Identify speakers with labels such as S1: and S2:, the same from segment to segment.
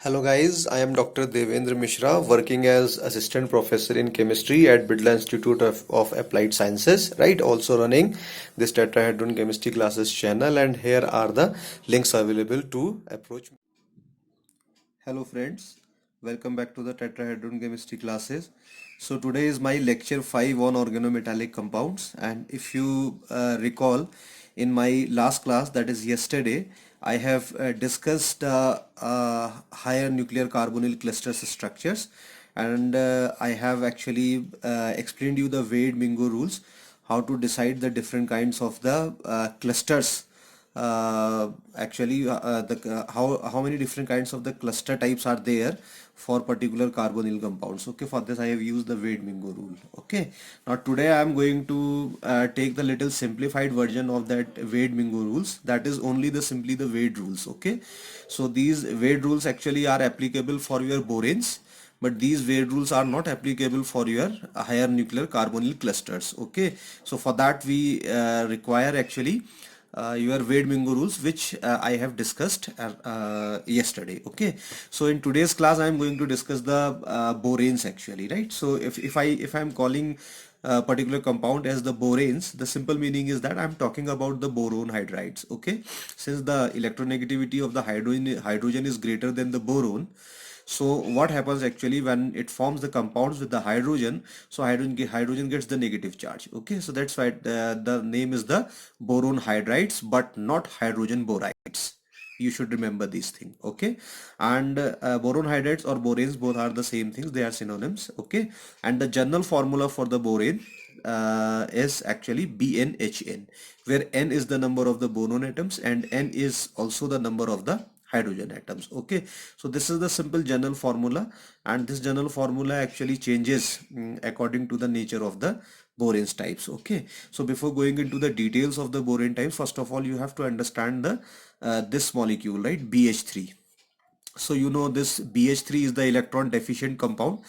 S1: Hello guys, I am Dr. Devendra Mishra, working as Assistant Professor in Chemistry at Bidla Institute of Applied Sciences, right? Also running this Tetrahedron Chemistry Classes channel, and here are the links available to approach me. Hello friends, welcome back to the Tetrahedron Chemistry Classes. So today is my lecture 5 on organometallic compounds, and if you recall, in my last class, that is yesterday, I have discussed higher nuclear carbonyl clusters structures, and I have actually explained you the Wade-Mingo rules, how to decide the different kinds of the clusters. How many different kinds of the cluster types are there for particular carbonyl compounds. Okay, for this I have used the Wade-Mingo rule. Okay, now today I am going to take the little simplified version of that Wade-Mingo rules, that is only the simply the Wade rules. Okay, so these Wade rules actually are applicable for your boranes, but these Wade rules are not applicable for your higher nuclear carbonyl clusters. Okay, so for that we require actually your Wade-Mingo rules, which I have discussed yesterday. Okay, so in today's class I am going to discuss the boranes actually, right? So if I am calling a particular compound as the boranes, the simple meaning is that I'm talking about the boron hydrides. Okay, since the electronegativity of the hydrogen is greater than the boron, so what happens actually when it forms the compounds with the hydrogen, so hydrogen gets the negative charge. Okay, so that's why the name is the boron hydrides, but not hydrogen borides. You should remember these things. Okay, and boron hydrides or boranes both are the same things, they are synonyms. Okay, and the general formula for the borane is actually BnHN, where N is the number of the boron atoms and N is also the number of the hydrogen atoms. Okay, so this is the simple general formula, and this general formula actually changes according to the nature of the boranes types. Okay, so before going into the details of the borane types, first of all you have to understand the this molecule, right? BH3. So you know this BH3 is the electron deficient compound,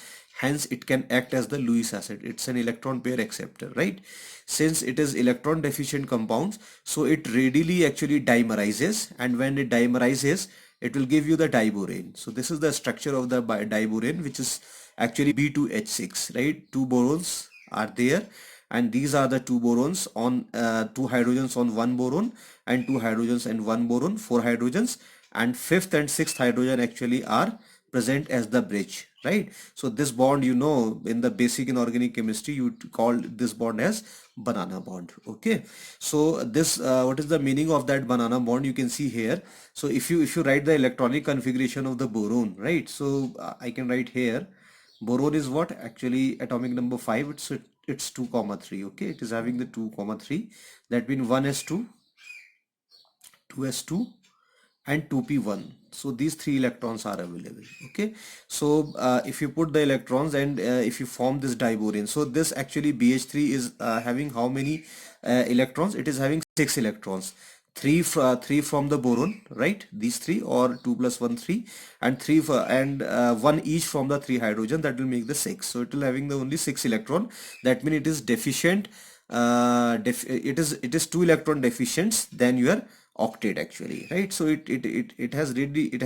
S1: hence it can act as the Lewis acid. It's an electron pair acceptor, right? Since it is electron deficient compounds, so it readily actually dimerizes, and when it dimerizes, it will give you the diborane. So this is the structure of the diborane, which is actually B2H6, right? Two borons are there, and these are the two borons on two hydrogens on one boron, and two hydrogens and one boron, four hydrogens, and fifth and sixth hydrogen actually are present as the bridge, right? So this bond, you know, in the basic inorganic chemistry you call this bond as banana bond. Okay, so this what is the meaning of that banana bond? You can see here. So if you write the electronic configuration of the boron, right? So I can write here, boron is what actually atomic number 5, it's 2 comma 3. Okay, it is having the 2 comma 3, that means 1s2, 2s2 and 2p1. So these three electrons are available. Okay, so if you put the electrons and if you form this diborane, so this actually BH3 is having how many electrons? It is having 6 electrons. Three from the boron, right? These three, or 2 plus 1 3, and one each from the three hydrogen, that will make the 6. So it will having the only 6 electron. That means it is deficient. It is 2 electron deficient than your octet actually, right? So it has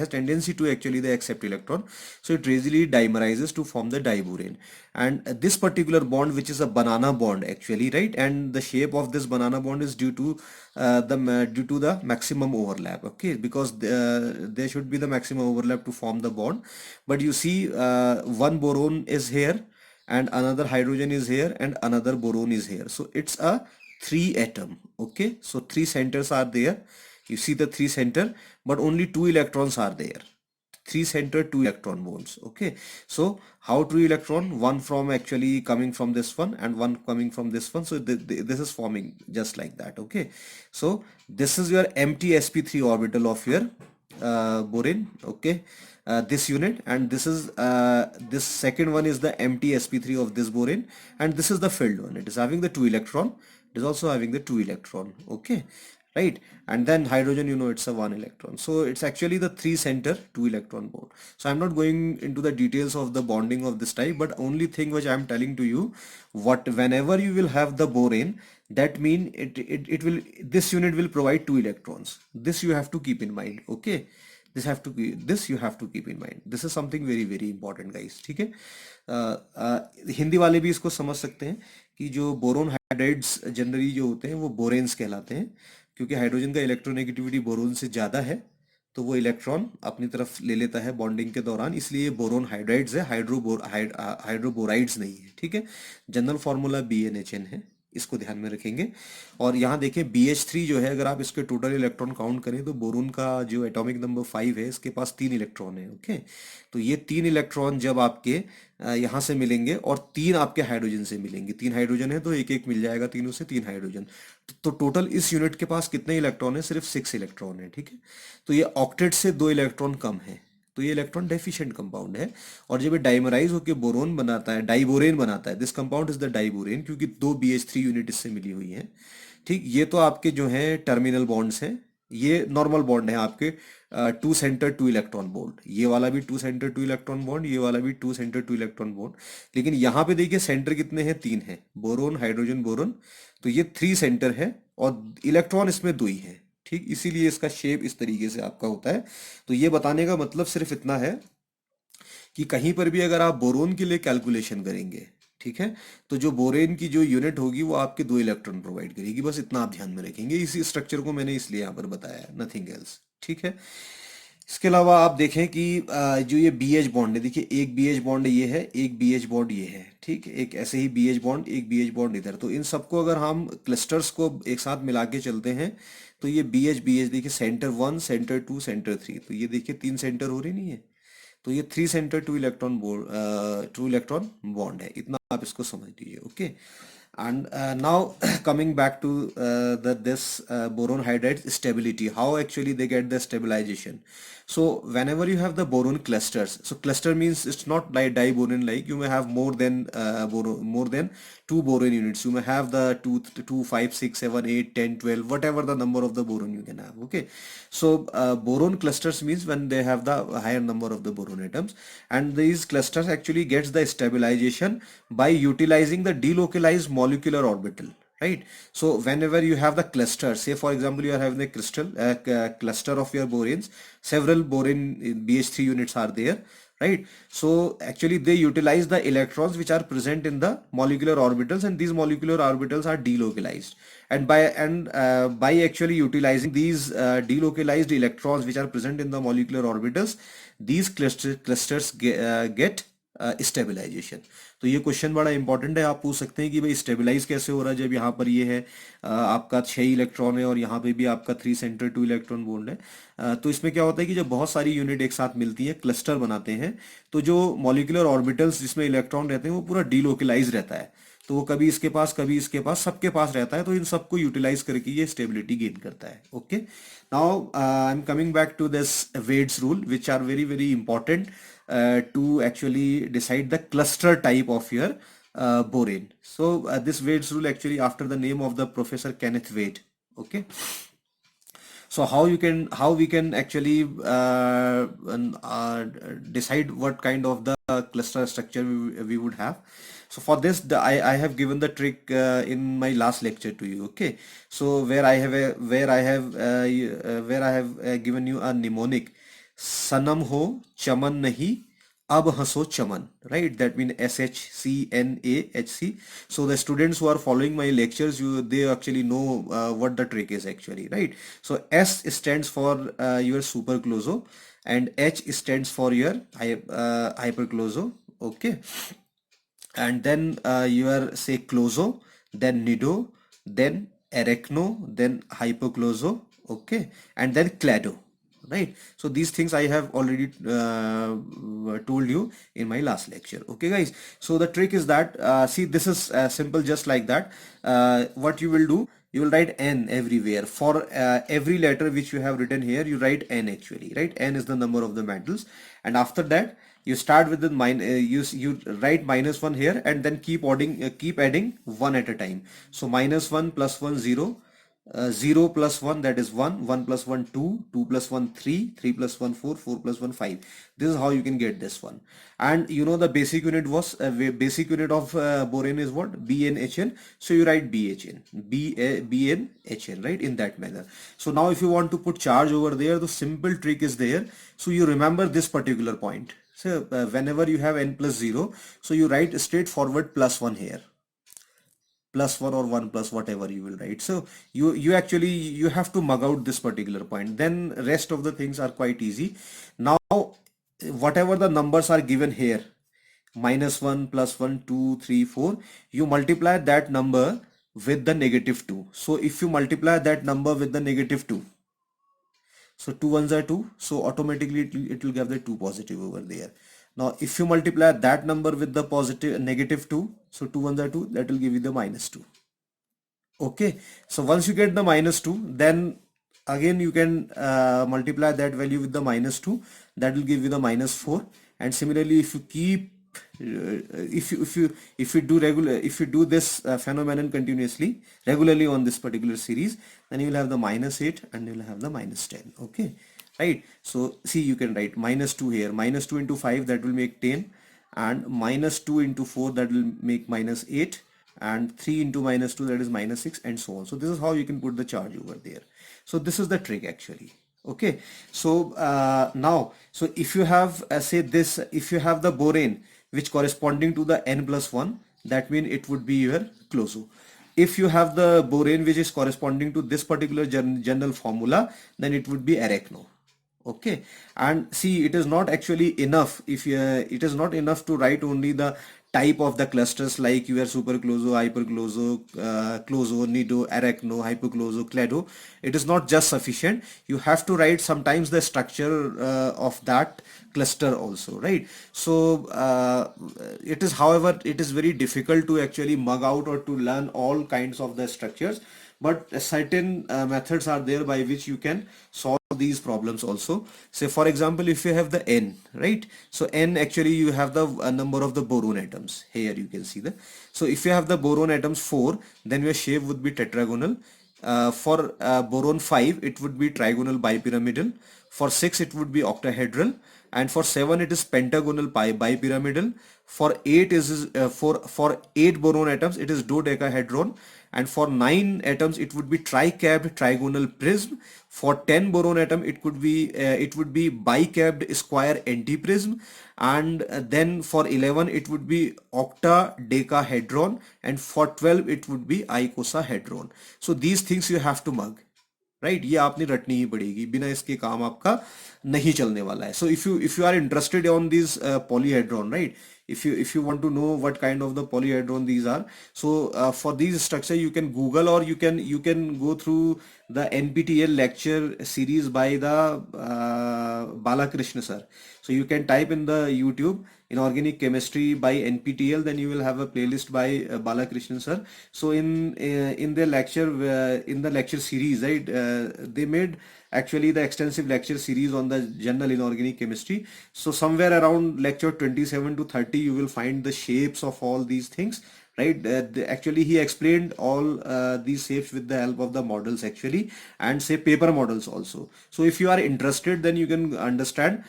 S1: tendency to actually the accept electron, so it readily dimerizes to form the diborane. And this particular bond, which is a banana bond actually, right? And the shape of this banana bond is due to the maximum overlap. Okay, because there should be the maximum overlap to form the bond, but you see one boron is here and another hydrogen is here and another boron is here, so it's a three atom. Okay, so three centers are there. You see the three center, but only two electrons are there. Three center, two electron bonds. Okay, so how two electron? One from actually coming from this one and one coming from this one. So this is forming just like that. Okay, so this is your empty sp3 orbital of your borane. Okay, this unit, and this is this second one is the empty sp3 of this borane, and this is the filled one. It is having the two electron. It is also having the two electron. Okay, right? And then hydrogen, you know, it's a one electron. So it's actually the three center two electron bond. So I'm not going into the details of the bonding of this type, but only thing which I'm telling to you, what whenever you will have the borane, that mean it will, this unit will provide two electrons. This you have to keep in mind. Okay, this you have to keep in mind. This is something very very important guys. ठीक है, हिंदी वाले भी इसको समझ सकते हैं कि जो बोरोन हाइड्राइड्स जनरली जो होते हैं वो बोरेन्स कहलाते हैं, क्योंकि हाइड्रोजन का इलेक्ट्रोनेगेटिविटी बोरोन से ज़्यादा है, तो वो इलेक्ट्रॉन अपनी तरफ ले लेता है बॉन्डिंग के दौरान, इसलिए बोरोन हाइड्राइड्स है, हाइड्रोबोराइड्स नहीं है। ठीक है, जनरल फार्मूला BnHn है, इसको ध्यान में रखेंगे। और यहाँ देखें BH3 जो है, अगर आप इसके टोटल इलेक्ट्रॉन काउंट करें तो बोरोन का जो एटॉमिक नंबर 5 है, इसके पास 3 इलेक्ट्रॉन है। ओके, तो ये 3 इलेक्ट्रॉन जब आपके यहाँ से मिलेंगे और 3 आपके हाइड्रोजन से मिलेंगे, 3 हाइड्रोजन है तो एक एक मिल जाएगा तीनों से, 3 हाइड्रोजन, तो टोटल इस यूनिट के पास कितने इलेक्ट्रॉन है? सिर्फ 6 इलेक्ट्रॉन है। ठीक है, तो ये ऑक्टेट से 2 इलेक्ट्रॉन कम है, तो ये इलेक्ट्रॉन डेफिशिएंट कंपाउंड है। और जब ये डाइमराइज होकर बोरोन बनाता है, डाइबोरेन बनाता है, this compound is the diborane, क्योंकि 2 BH3 यूनिट इससे मिली हुई है। ठीक, ये तो आपके जो हैं टर्मिनल बॉन्ड्स हैं, ये नॉर्मल बॉन्ड है आपके, 2 सेंटर 2 इलेक्ट्रॉन बॉन्ड, ये वाला भी 2 सेंटर 2 इलेक्ट्रॉन बॉन्ड, ये वाला भी 2 सेंटर 2 इलेक्ट्रॉन बॉन्ड। लेकिन यहाँ पे देखिए सेंटर कितने हैं? 3 हैं, बोरोन हाइड्रोजन बोरोन, तो ये 3 सेंटर है और इलेक्ट्रॉन इसमें 2 ही है। ठीक, इसीलिए इसका शेप इस तरीके से आपका होता है। तो ये बताने का मतलब सिर्फ इतना है कि कहीं पर भी अगर आप बोरोन के लिए कैलकुलेशन करेंगे, ठीक है, तो जो बोरेन की जो यूनिट होगी वो आपके 2 इलेक्ट्रॉन प्रोवाइड करेगी, बस इतना आप ध्यान में रखेंगे। इसी स्ट्रक्चर को मैंने इसलिए यहाँ पर बताया है, नथिंग एल्स। ठीक है, इसके अलावा आप देखें कि जो ये BH बॉन्ड है, देखिए एक BH बॉन्ड ये है, एक BH बॉन्ड ये है। ठीक, एक ऐसे ही BH बॉन्ड, एक BH बॉन्ड इधर, तो इन सबको अगर हम क्लस्टर्स को एक साथ मिला के चलते हैं तो ये BH देखिए सेंटर 1 सेंटर 2 सेंटर 3, तो ये देखिए 3 सेंटर हो रही नहीं है, तो ये 3 centre 2 electron bond, 2 electron bond है, इतना आप इसको समझ लीजिए। Okay, and now coming back to this boron hydride stability, how actually they get the stabilization. So whenever you have the boron clusters, so cluster means it's not like diboron, like you may have more than more than 2 boron units, you may have the 2 5 6 7 8 10 12 whatever the number of the boron you can have. Okay, so boron clusters means when they have the higher number of the boron atoms, and these clusters actually gets the stabilization by utilizing the delocalized molecular orbital, right? So whenever you have the cluster, say for example you are having a cluster of your boranes, several boron BH3 units are there, right? So actually they utilize the electrons which are present in the molecular orbitals, and these molecular orbitals are delocalized, and by actually utilizing these delocalized electrons which are present in the molecular orbitals, these clusters get stabilization. तो ये question बड़ा important है, आप पूछ सकते हैं कि भाई स्टेबलाइज कैसे हो रहा है जब यहाँ पर ये है आपका 6 इलेक्ट्रॉन है और यहाँ पे भी आपका 3 सेंटर 2 इलेक्ट्रॉन बॉन्ड है। तो इसमें क्या होता है कि जब बहुत सारी यूनिट एक साथ मिलती हैं, क्लस्टर बनाते हैं, तो जो मॉलिक्यूलर ऑर्बिटल्स जिसमें इलेक्ट्रॉन रहते हैं वो पूरा डीलोकलाइज रहता है, तो वो कभी इसके पास कभी इसके पास, सबके पास रहता है, तो इन सबको यूटिलाइज करके ये स्टेबिलिटी गेन करता है। Okay, now I am coming back to this Wade's rule which are very very important to actually decide the cluster type of your borane. So this Wade's rule actually after the name of the Professor Kenneth Wade. Okay, so how we can actually decide what kind of the cluster structure we would have. So for this I have given the trick in my last lecture to you. Okay, so where I have given you a mnemonic, सनम हो चमन नहीं अब हंसो चमन, right? That means SHCNAHC. So the students who are following my lectures, they actually know what the trick is actually, right? So S stands for your supercloso, and H stands for your hypercloso. Okay, and then your say closo, then nido, then arachno, then hypocloso. Okay, and then clado, right? So these things I have already told you in my last lecture. Okay guys, so the trick is that see, this is simple, just like that. What you will do, you will write N everywhere. For every letter which you have written here, you write N actually, right? N is the number of the metals, and after that you start with the you write -1 here, and then keep adding 1 at a time. So -1 + 1 0, 0 plus 1, that is 1, 1 plus 1 2, 2 plus 1 3, 3 plus 1 4, 4 plus 1 5. This is how you can get this one. And you know the basic unit was basic unit of borane is what? BnHn. So you write BHn, BnHn, right, in that manner. So now if you want to put charge over there, the simple trick is there. So you remember this particular point. So whenever you have n plus 0, so you write straightforward plus 1 here, plus 1 or 1 plus whatever you will write. So you actually you have to mug out this particular point, then rest of the things are quite easy. Now whatever the numbers are given here, minus 1, plus 1, 2, 3, 4, you multiply that number with the negative 2. So if you multiply that number with the negative 2, so 2 ones are 2, so automatically it will give the 2 positive over there. Now if you multiply that number with the positive negative 2, so 2 ones are 2, that will give you the minus 2. Okay, so once you get the minus 2, then again you can multiply that value with the minus 2, that will give you the minus 4. And similarly, if you keep if you do regular, if you do this phenomenon continuously regularly on this particular series, then you will have the minus 8 and you will have the minus 10. Okay, right? So see, you can write minus 2 here, minus 2 into 5, that will make 10, and minus 2 into 4, that will make minus 8, and 3 into minus 2, that is minus 6, and so on. So this is how you can put the charge over there. So this is the trick actually. Okay, so now, so if you have say this, if you have the borane which corresponding to the n plus 1, that means it would be your Clouseau. If you have the borane which is corresponding to this particular general formula, then it would be Arachno. Okay, and see, it is not actually enough if you, it is not enough to write only the type of the clusters like your super Clouseau, hyper Clouseau, Clouseau, nido, Arachno, hypoclouseau, clado. It is not just sufficient. You have to write sometimes the structure of that cluster also, right? So it is, however, it is very difficult to actually mug out or to learn all kinds of the structures, but certain methods are there by which you can solve these problems also. Say for example, if you have the n, right? So n, actually you have the number of the boron atoms. Here you can see the, so if you have the boron atoms 4, then your shape would be tetragonal. For boron 5, it would be trigonal bipyramidal. For 6, it would be octahedral, and for 7 it is pentagonal bipyramidal. For 8 is for 8 boron atoms it is dodecahedron, and for 9 atoms it would be tricapped trigonal prism. For 10 boron atom it would be bicapped square antiprism, and then for 11 it would be octadecahedron, and for 12 it would be icosahedron. So these things you have to mug, right, ये आपने रटनी ही पड़ेगी, बिना इसके काम आपका नहीं चलने वाला है. So if you are interested on this polyhedron, right, if you want to know what kind of the polyhedron these are, so for these structure you can google, or you can go through the NPTEL lecture series by the Balakrishna sir. So you can type in the YouTube inorganic chemistry by NPTEL, then you will have a playlist by Balakrishna sir. So in the lecture series, right, they made actually the extensive lecture series on the general inorganic chemistry. So somewhere around lecture 27 to 30 you will find the shapes of all these things, right? Actually he explained all these shapes with the help of the models actually, and say paper models also. So if you are interested, then you can understand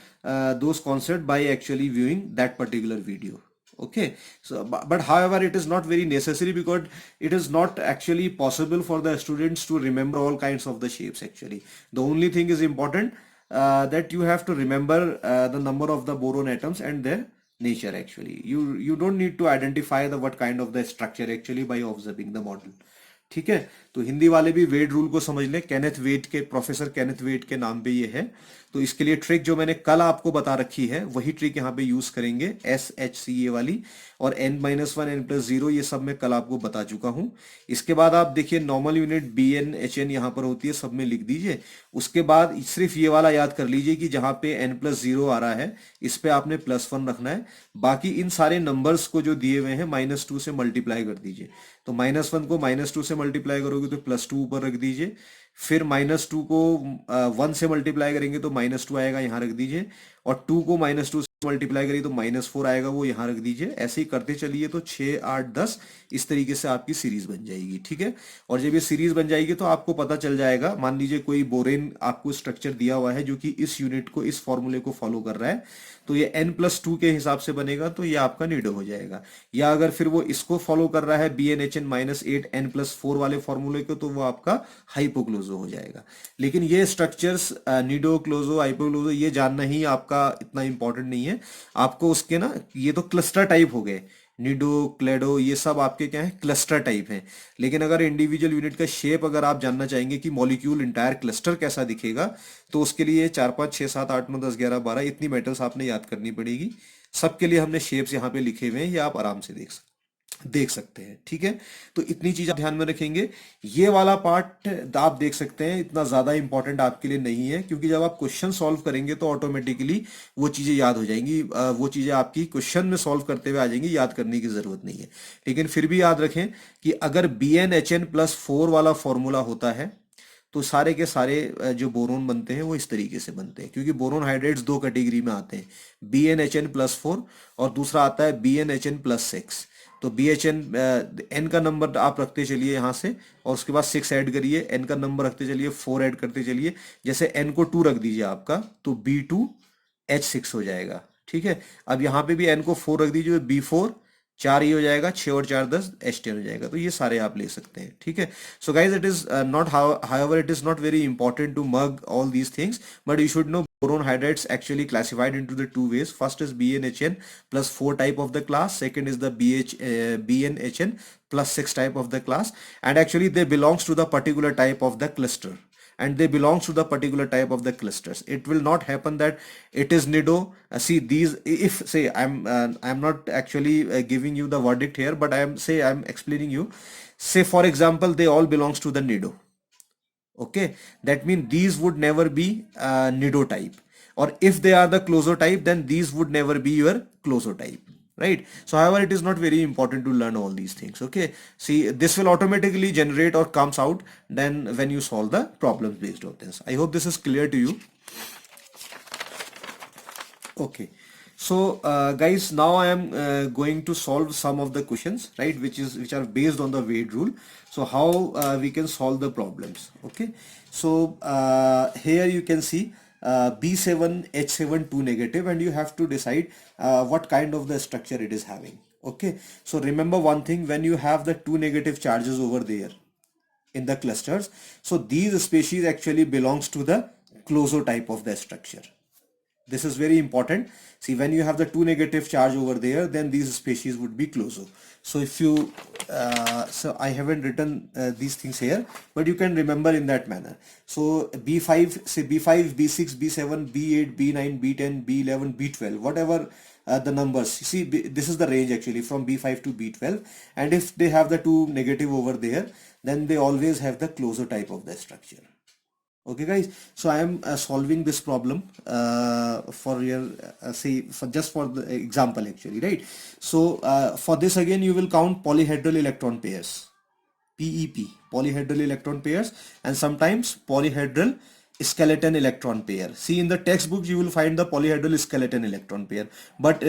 S1: those concepts by actually viewing that particular video. Okay, so but however it is not very necessary, because it is not actually possible for the students to remember all kinds of the shapes actually. The only thing is important, that you have to remember the number of the boron atoms and their nature actually. You don't need to identify the what kind of the structure actually by observing the model. ठीक है, तो हिंदी वाले भी वेड rule को समझ लें. Kenneth वेड के, professor Kenneth वेड के नाम पे ये है. तो इसके लिए ट्रिक जो मैंने कल आपको बता रखी है वही ट्रिक यहाँ पे यूज करेंगे, SHCA वाली, और n-1 n+0 ये सब मैं कल आपको बता चुका हूँ. इसके बाद आप देखिए नॉर्मल यूनिट BnHn यहाँ पर होती है, सब में लिख दीजिए. उसके बाद सिर्फ ये वाला याद कर लीजिए कि जहाँ पे n+0 आ रहा है इस पे आपने +1 रखना है. बाकी इन सारे नंबर्स को जो दिए हुए हैं -2 से मल्टीप्लाई कर दीजिए. तो -1 को -2 से मल्टीप्लाई करोगे तो +2 ऊपर रख दीजिए. फिर -2 को 1 से मल्टीप्लाई करेंगे तो -2 आएगा, यहाँ रख दीजिए. और 2 को -2 मल्टीप्लाई करिए तो -4 आएगा, वो यहाँ रख दीजिए। ऐसे ही करते चलिए तो 6, 8, 10 इस तरीके से आपकी सीरीज बन जाएगी, ठीक है। और जब ये सीरीज बन जाएगी तो आपको पता चल जाएगा, मान लीजिए कोई बोरेन आपको स्ट्रक्चर दिया हुआ है जो कि इस यूनिट को, इस फॉर्मूले को फॉलो कर रहा है, तो ये n+2 के हिसाब से बनेगा, तो ये आपका निडो हो जाएगा। या अगर फिर वो इसको फॉलो कर रहा है BnHn -8 n+4 वाले फॉर्मूले को, तो वो आपका हाइपोक्लोजो हो जाएगा। लेकिन ये स्ट्रक्चर्स निडो, क्लोजो, हाइपोक्लोजो ये जानना ही आपका इतना इंपॉर्टेंट नहीं है। आपको उसके ना, ये तो क्लस्टर टाइप हो गए, निडो, क्लेडो, ये सब आपके क्या है, क्लस्टर टाइप हैं। लेकिन अगर इंडिविजुअल यूनिट का शेप अगर आप जानना चाहेंगे कि मॉलिक्यूल इंटायर क्लस्टर कैसा दिखेगा, तो उसके लिए 4, 5, 6, 7, 8, 9, 10, 11, 12 इतनी मेटल्स आपने याद करनी पड़ेगी। सबके लिए हमने शेप्स यहाँ पे लिखे हुए हैं, ये आप आराम से देख सकते हैं, ठीक है। तो इतनी चीज आप ध्यान में रखेंगे। ये वाला पार्ट आप देख सकते हैं, इतना ज्यादा इंपॉर्टेंट आपके लिए नहीं है, क्योंकि जब आप क्वेश्चन सॉल्व करेंगे तो ऑटोमेटिकली वो चीजें याद हो जाएंगी, वो चीजें आपकी क्वेश्चन में सॉल्व करते हुए आ जाएंगी, याद करने की जरूरत नहीं है। लेकिन फिर भी याद रखें कि अगर BnHn+4 वाला फॉर्मूला होता है, तो सारे के सारे जो बोरोन बनते हैं वो इस तरीके से बनते हैं, क्योंकि बोरोन हाइड्रेट्स दो कैटेगरी में आते हैं, BnHn+4 और दूसरा आता है BnHn+6। तो BHN n का नंबर आप रखते चलिए यहाँ से, और उसके बाद 6 ऐड करिए, n का नंबर रखते चलिए, 4 ऐड करते चलिए। जैसे n को 2 रख दीजिए आपका, तो B2H6 हो जाएगा, ठीक है। अब यहाँ पे भी n को 4 रख दीजिए, B4, 4 ये हो जाएगा, 6 और 4 10, H10 हो जाएगा। तो ये सारे आप ले सकते हैं, ठीक है। So guys, it is not, however it is not very important to mug all these things, but you should know boron hydrides actually classified into the two ways. First is BnHn+4 type of the class, second is the BnHn+6 type of the class, and actually they belongs to the particular type of the cluster, and they belongs to the particular type of the clusters. It will not happen that it is nido. See these, if say I'm not actually giving you the verdict here, but I'm explaining you. Say for example they all belongs to the nido, okay, that means these would never be nido type. Or if they are the closo type, then these would never be your closo type, right? So however, it is not very important to learn all these things, okay. See, this will automatically generate or comes out then when you solve the problems based on this. I hope this is clear to you. Okay, so guys, now I am going to solve some of the questions, right, which are based on the Wade rule. So how we can solve the problems, okay. So here you can see B7 H7 2 negative, and you have to decide what kind of the structure it is having, okay. So remember one thing, when you have the 2 negative charges over there in the clusters, so these species actually belongs to the closo type of the structure. This is very important. See, when you have the 2 negative charge over there, then these species would be closo. So if you, so I haven't written these things here, but you can remember in that manner. So B5, say B5, B6, B7, B8, B9, B10, B11, B12, whatever the numbers. You see, this is the range actually from B5 to B12. And if they have the 2 negative over there, then they always have the closo type of the structure. Okay guys, so I am solving this problem for your say for just for the example actually, right? So for this again you will count polyhedral electron pairs, PEP, polyhedral electron pairs, and sometimes polyhedral skeleton electron pair. See, in the textbooks you will find the polyhedral skeleton electron pair, but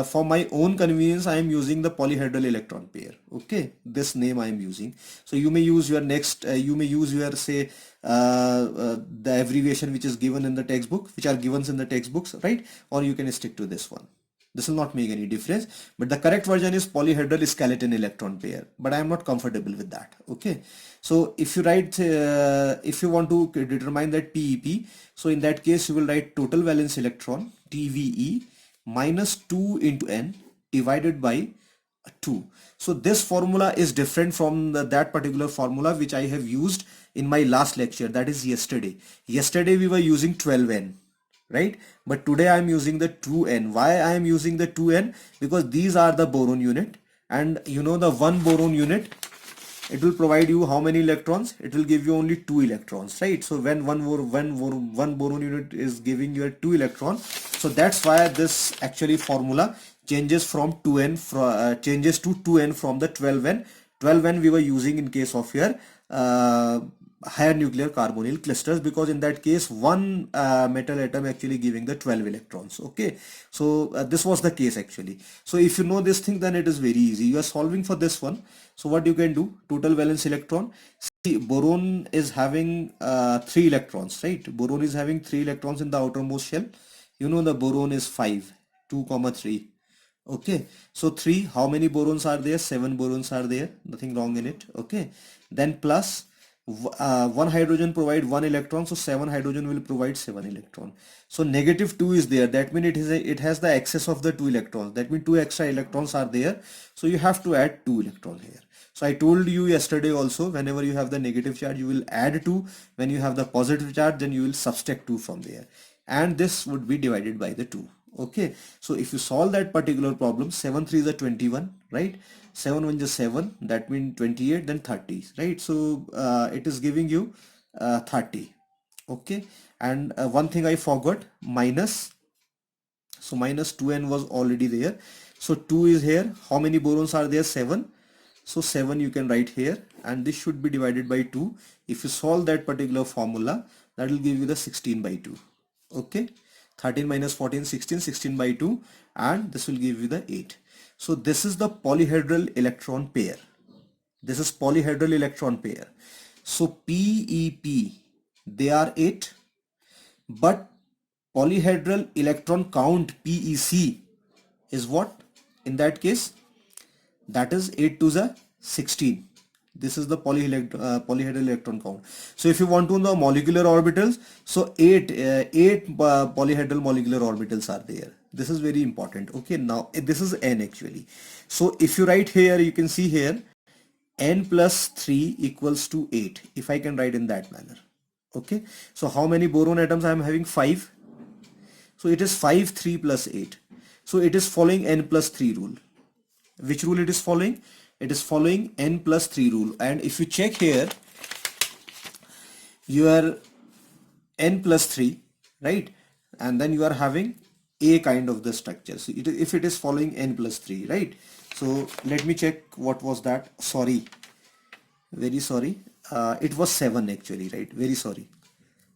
S1: for my own convenience I am using the polyhedral electron pair, okay. This name I am using. So you may use your next you may use your say the abbreviation which is given in the textbook, which are given in the textbooks, right? Or you can stick to this one. This will not make any difference, but the correct version is polyhedral skeleton electron pair, but I am not comfortable with that, okay. So if you write if you want to determine that PEP, so in that case you will write total valence electron, TVE, minus 2 into n divided by 2. So this formula is different from that particular formula which I have used in my last lecture, that is yesterday. Yesterday we were using 12n, right? But today I am using the 2n. Why I am using the 2n? Because these are the boron unit, and you know the one boron unit, it will provide you how many electrons? It will give you only 2 electrons, right? So when one boron unit is giving you 2 electrons, so that's why this actually formula changes from 2n changes to 2n from the 12n. 12n we were using in case of your higher nuclear carbonyl clusters, because in that case one metal atom actually giving the 12 electrons. Okay, so this was the case actually. So if you know this thing, then it is very easy. You are solving for this one. So what you can do, total valence electron. See, boron is having 3 electrons, right? Boron is having 3 electrons in the outermost shell. You know the boron is 5, 2 comma 3. Okay, so 3, how many borons are there? 7 borons are there, nothing wrong in it. Okay, then plus one hydrogen provide 1 electron, so 7 hydrogen will provide 7 electron. So negative 2 is there, that means it has the excess of the 2 electrons, that means 2 extra electrons are there, so you have to add 2 electron here. So I told you yesterday also, whenever you have the negative charge you will add 2, when you have the positive charge then you will subtract 2 from there, and this would be divided by the 2. Okay, so if you solve that particular problem, 7 3 is a 21, right? 7 1 is 7, that means 28, then 30, right? So it is giving you 30. Okay, and one thing I forgot, minus. So minus 2n was already there, so 2 is here. How many borons are there? 7. So 7 you can write here, and this should be divided by 2. If you solve that particular formula, that will give you the 16 by 2. Okay, 13 minus 14, 16, 16 by 2, and this will give you the 8. So this is the polyhedral electron pair. This is polyhedral electron pair. So PEP, they are 8, but polyhedral electron count PEC is what? In that case, that is 8 to the 16. This is the polyhedral electron count. So if you want to know molecular orbitals, so 8 polyhedral molecular orbitals are there. This is very important. Okay, now this is n actually. So if you write here, you can see here n plus 3 equals to 8, if I can write in that manner. Okay, so how many boron atoms I am having? 5. So it is 5 3 plus 8. So it is following n plus 3 rule. Which rule it is following? It is following n plus 3 rule. And if you check here, you are n plus 3, right? And then you are having a kind of the structure. So if it is following n plus 3, right? So let me check what was that. Sorry, very sorry. It was 7 actually, right? Very sorry.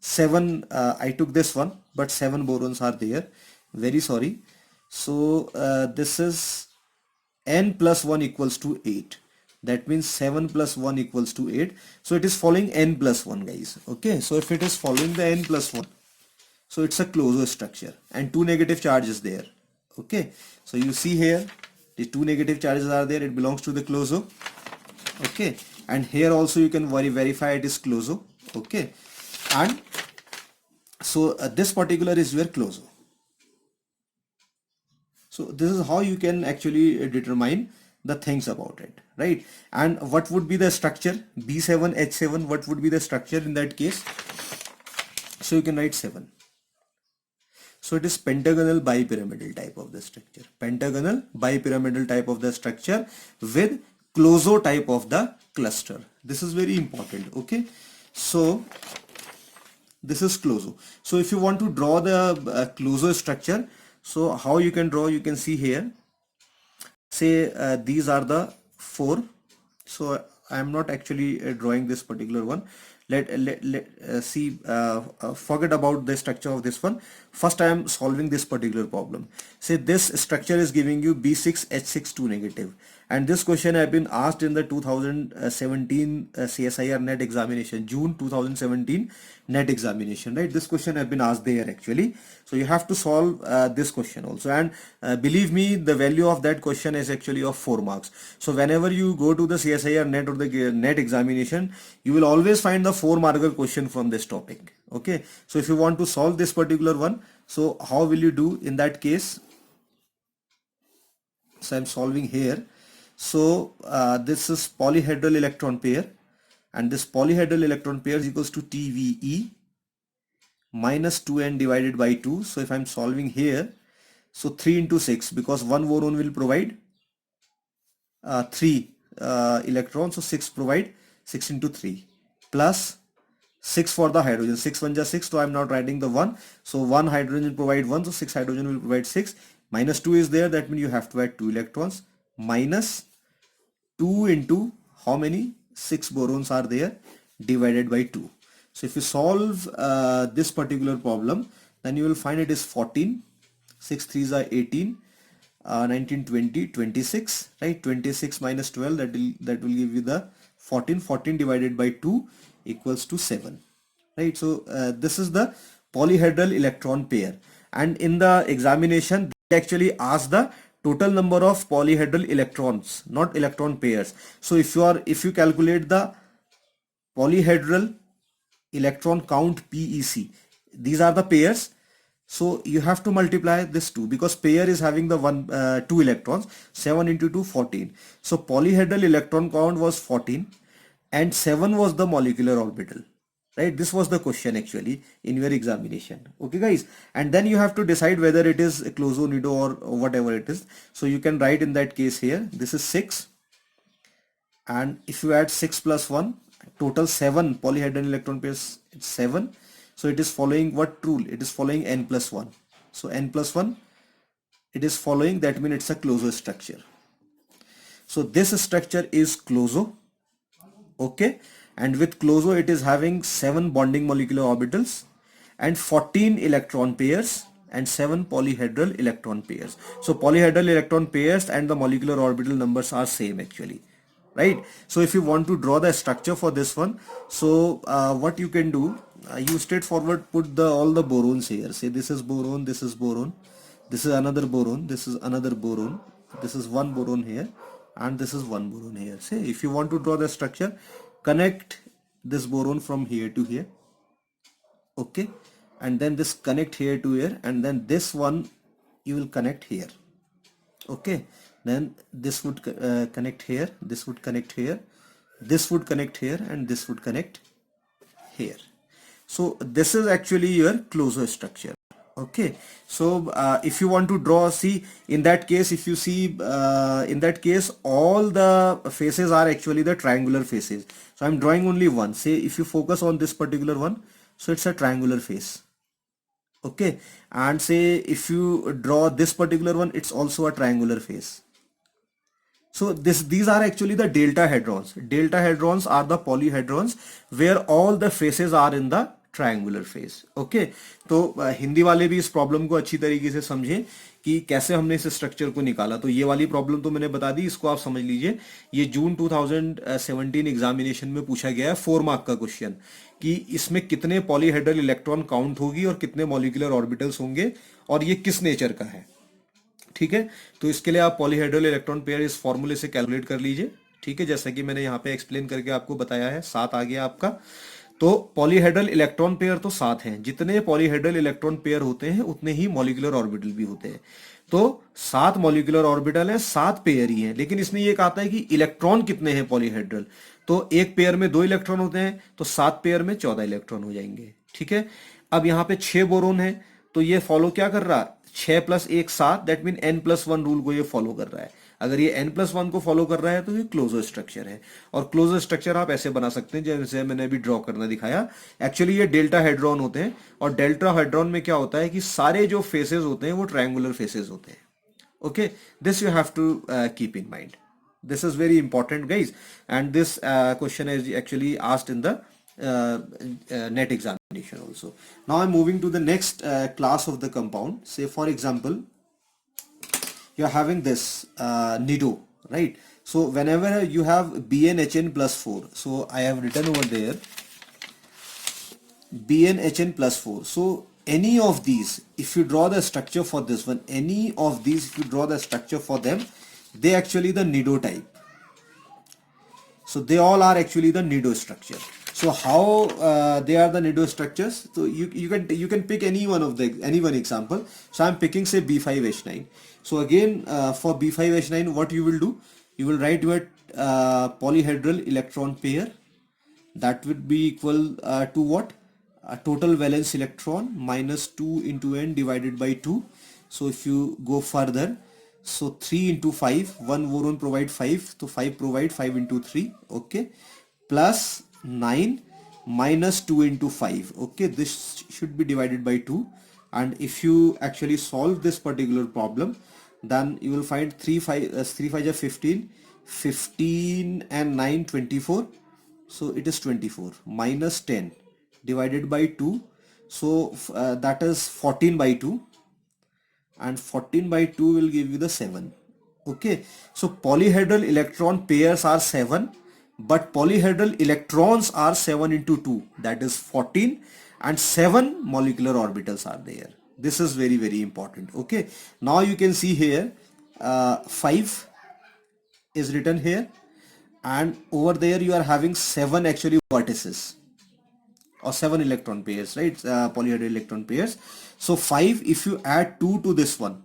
S1: 7, I took this one, but 7 borons are there. Very sorry. So this is n plus 1 equals to 8. That means 7 plus 1 equals to 8. So it is following n plus 1, guys. Okay, so if it is following the n plus 1, so it's a closure structure, and 2 negative charges there. Okay, so you see here the 2 negative charges are there, it belongs to the closure. Okay, and here also you can verify it is closure. Okay, and so this particular is your closure. So this is how you can actually determine the things about it, right? And what would be the structure? B7H7, what would be the structure in that case? So you can write 7. So it is pentagonal bipyramidal type of the structure. Pentagonal bipyramidal type of the structure with closure type of the cluster. This is very important. Okay, so this is closure. So if you want to draw the closure structure, so how you can draw? You can see here. Say these are the 4. So I am not actually drawing this particular one. Let see, forget about the structure of this one. First I am solving this particular problem. Say this structure is giving you B6H6 2 negative, and this question have been asked in the 2017 CSIR net examination, June 2017 net examination, right? This question have been asked there actually. So you have to solve this question also, and believe me, the value of that question is actually of 4 marks. So whenever you go to the CSIR net or the net examination, you will always find the 4 marker question from this topic. Okay, so if you want to solve this particular one, so how will you do in that case? So I'm solving here. So this is polyhedral electron pair, and this polyhedral electron pair is equals to TVE minus 2n divided by 2. So if I'm solving here, so 3 into 6, because one boron will provide 3 electrons, so 6 provide 6 into 3 plus 6 for the hydrogen. 6 1 is 6, so I'm not writing the 1. So 1 hydrogen provide 1, so 6 hydrogen will provide 6. Minus 2 is there, that means you have to add 2 electrons. Minus 2 into how many? 6 borons are there, divided by 2. So if you solve this particular problem, then you will find it is 14, 6 3s are 18, 19, 20, 26, right? 26 minus 12, that will give you the 14. 14 divided by 2 equals to 7, right? So this is the polyhedral electron pair, and in the examination they actually ask the total number of polyhedral electrons, not electron pairs. So if you calculate the polyhedral electron count PEC, these are the pairs, so you have to multiply this 2 because pair is having the 2 electrons. 7 into 2, 14. So polyhedral electron count was 14 and 7 was the molecular orbital, right? This was the question actually in your examination. Okay guys, and then you have to decide whether it is a closo, nido or whatever it is. So you can write in that case here, this is 6, and if you add 6 plus 1, total 7 polyhedral electron pairs, it's 7. So it is following what rule? It is following n plus 1. So n plus 1, it is following, that means it's a closo structure. So this structure is closo, okay, and with closo it is having 7 bonding molecular orbitals and 14 electron pairs and 7 polyhedral electron pairs. So polyhedral electron pairs and the molecular orbital numbers are same actually, right? So if you want to draw the structure for this one, so what you can do, you straightforward put all the borons here. Say this is boron, this is boron, this is another boron, this is another boron, this is one boron here, and this is one boron here. Say if you want to draw the structure, connect this boron from here to here, okay, and then this connect here to here, and then this one you will connect here, okay, then this would connect here, this would connect here, this would connect here, and this would connect here. So this is actually your closo structure, okay. So if you want to draw, see in that case, if you see in that case all the faces are actually the triangular faces. So I'm drawing only one. Say if you focus on this particular one, so it's a triangular face, okay, and say if you draw this particular one, it's also a triangular face. So these are actually the delta hadrons. Delta hadrons are the polyhedrons where all the faces are in the triangular face, okay. तो हिंदी वाले भी इस problem को अच्छी तरीके से समझें कि कैसे हमने इस स्ट्रक्चर को निकाला। तो ये वाली प्रॉब्लम तो मैंने बता दी, इसको आप समझ लीजिए। ये जून 2017 एग्जामिनेशन में पूछा गया है 4 मार्क का क्वेश्चन कि इसमें कितने पॉलीहेड्रल इलेक्ट्रॉन काउंट होगी और कितने मॉलिक्यूलर ऑर्बिटल्स होंगे और ये किस नेचर का है, ठीक है। तो इसके लिए आप पॉलीहेड्रल इलेक्ट्रॉन पेयर इस फॉर्मूले से कैलकुलेट कर लीजिए, ठीक है, जैसा कि मैंने यहाँ पे एक्सप्लेन करके आपको बताया है। 7 आ गया आपका। तो पॉलीहेड्रल इलेक्ट्रॉन पेयर तो 7 हैं, जितने पॉलीहेड्रल इलेक्ट्रॉन पेयर होते हैं उतने ही मॉलिक्यूलर ऑर्बिटल भी होते हैं। तो 7 मॉलिक्यूलर ऑर्बिटल है, 7 पेयर ही है, लेकिन इसमें ये कहता है कि इलेक्ट्रॉन कितने हैं पॉलीहेड्रल। तो एक पेयर में 2 इलेक्ट्रॉन होते हैं, तो 7 पेयर में 14 इलेक्ट्रॉन हो जाएंगे, ठीक है। अब यहाँ पे 6 बोरोन है, तो ये फॉलो क्या कर रहा है, 6 + 1 7, दैट मीन n+1 रूल को ये फॉलो कर रहा है। अगर ये n+1 को फॉलो कर रहा है तो ये क्लोजर स्ट्रक्चर है। और क्लोजर स्ट्रक्चर आप ऐसे बना सकते हैं जैसे मैंने अभी ड्रॉ करना दिखाया। एक्चुअली ये डेल्टा हेड्रॉन होते हैं, और डेल्टा हेड्रॉन में क्या होता है कि सारे जो फेसेस होते हैं वो ट्रायंगुलर फेसेस होते हैं, okay. This you have to keep in mind, this is very important guys, and this question is actually asked in the net examination also. Now I'm moving to the next class of the compound. Say for example you're having this nido, right? So whenever you have BnHn plus 4, so I have written over there BnHn plus 4. So any of these, if you draw the structure for this one, any of these if you draw the structure for them, they actually the nido type. So they all are actually the nido structure. So how they are the nido structures? So you can pick any one example. So I'm picking say B5H9. So again for B5H9 what you will do? You will write your polyhedral electron pair. That would be equal to what? A total valence electron minus 2 into n divided by 2. So if you go further, so 3 into 5, 1 boron provide 5, so 5 provide 5 into 3, okay, plus 9 minus 2 into 5, okay, this should be divided by 2. And if you actually solve this particular problem, then you will find 3 5 is 15, 15 and 9 24, so it is 24 minus 10 divided by 2, so that is 14 by 2, and 14 by 2 will give you the 7. Okay, so polyhedral electron pairs are 7, but polyhedral electrons are 7 into 2, that is 14, and 7 molecular orbitals are there. This is very, very important. Okay, now you can see here 5 is written here, and over there you are having 7 actually vertices or 7 electron pairs, right? Polyhedral electron pairs. So 5, if you add 2 to this one,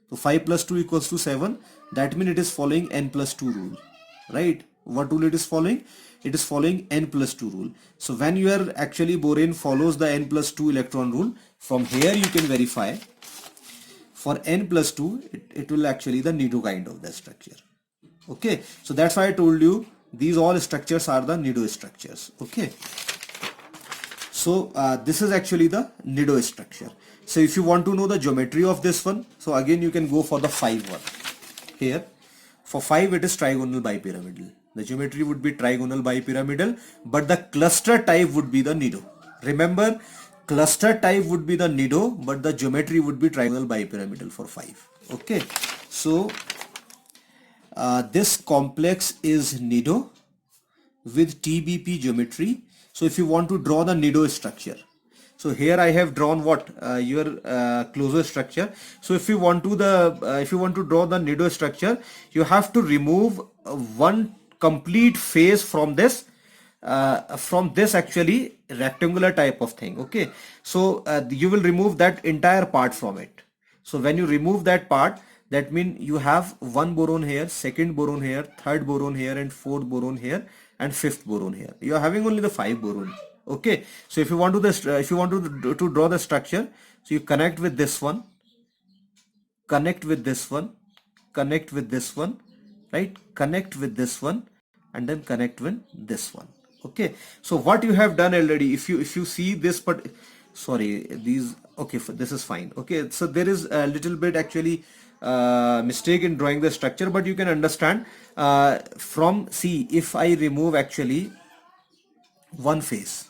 S1: so 5 plus 2 equals to 7. That means it is following n plus 2 rule, right? What rule it is following? It is following n plus 2 rule. So when your actually borane follows the n plus 2 electron rule, from here you can verify for n plus 2, it will actually the nido kind of the structure. Okay, so that's why I told you these all structures are the nido structures. Okay, so this is actually the nido structure. So if you want to know the geometry of this one, so again you can go for the 5 one. Here for 5 it is trigonal bipyramidal. The geometry would be trigonal bipyramidal, but the cluster type would be the nido. Remember, cluster type would be the nido, but the geometry would be trigonal bipyramidal for 5. Okay, so this complex is nido with TBP geometry. So if you want to draw the nido structure, so here I have drawn what your closure structure. So if you want to draw the nido structure, you have to remove one complete face from this actually rectangular type of thing. Okay, so you will remove that entire part from it. So when you remove that part, that means you have one boron here, second boron here, third boron here, and fourth boron here, and fifth boron here. You are having only the 5 boron. Okay, so if you want to draw the structure, so you connect with this one, connect with this one, connect with this one, right? Connect with this one, and then connect with this one. Okay, so what you have done already, if you see this, but sorry, these, okay, this is fine. Okay, so there is a little bit actually mistake in drawing the structure, but you can understand from, see, if I remove actually one face,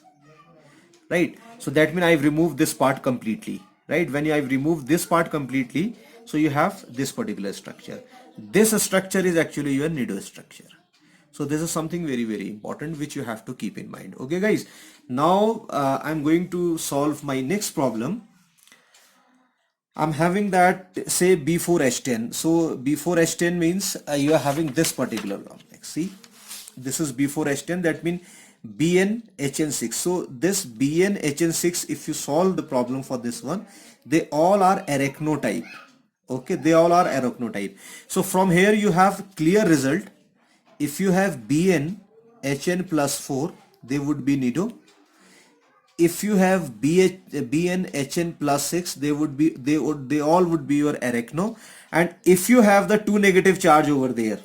S1: right? So that means I've removed this part completely, right? When I've removed this part completely, so you have this particular structure. This structure is actually your nido structure. So this is something very, very important which you have to keep in mind. Okay guys, now I'm going to solve my next problem. I'm having that, say, B4H10. So B4H10 means you are having this particular complex. See, this is B4H10, that means BnHN6. So this BnHN6, if you solve the problem for this one, they all are arachnotype. Okay, they all are arachnotype. So from here you have clear result. If you have BnHN plus 4, they would be nido. If you have BnHN plus 6, they all would be your arachno. And if you have the 2 negative charge over there,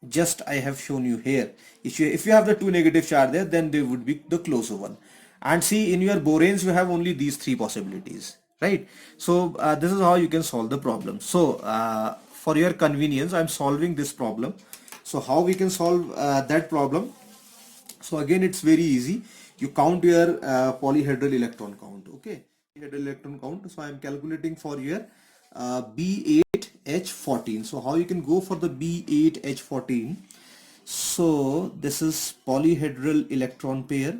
S1: just I have shown you here, if you have the 2 negative charge there, then they would be the closer one. And see, in your boranes you have only these 3 possibilities, right? So this is how you can solve the problem. So for your convenience, I'm solving this problem. So how we can solve that problem? So again, it's very easy. You count your polyhedral electron count. Okay, polyhedral electron count. So I am calculating for your B8H14. So how you can go for the B8H14? So this is polyhedral electron pair.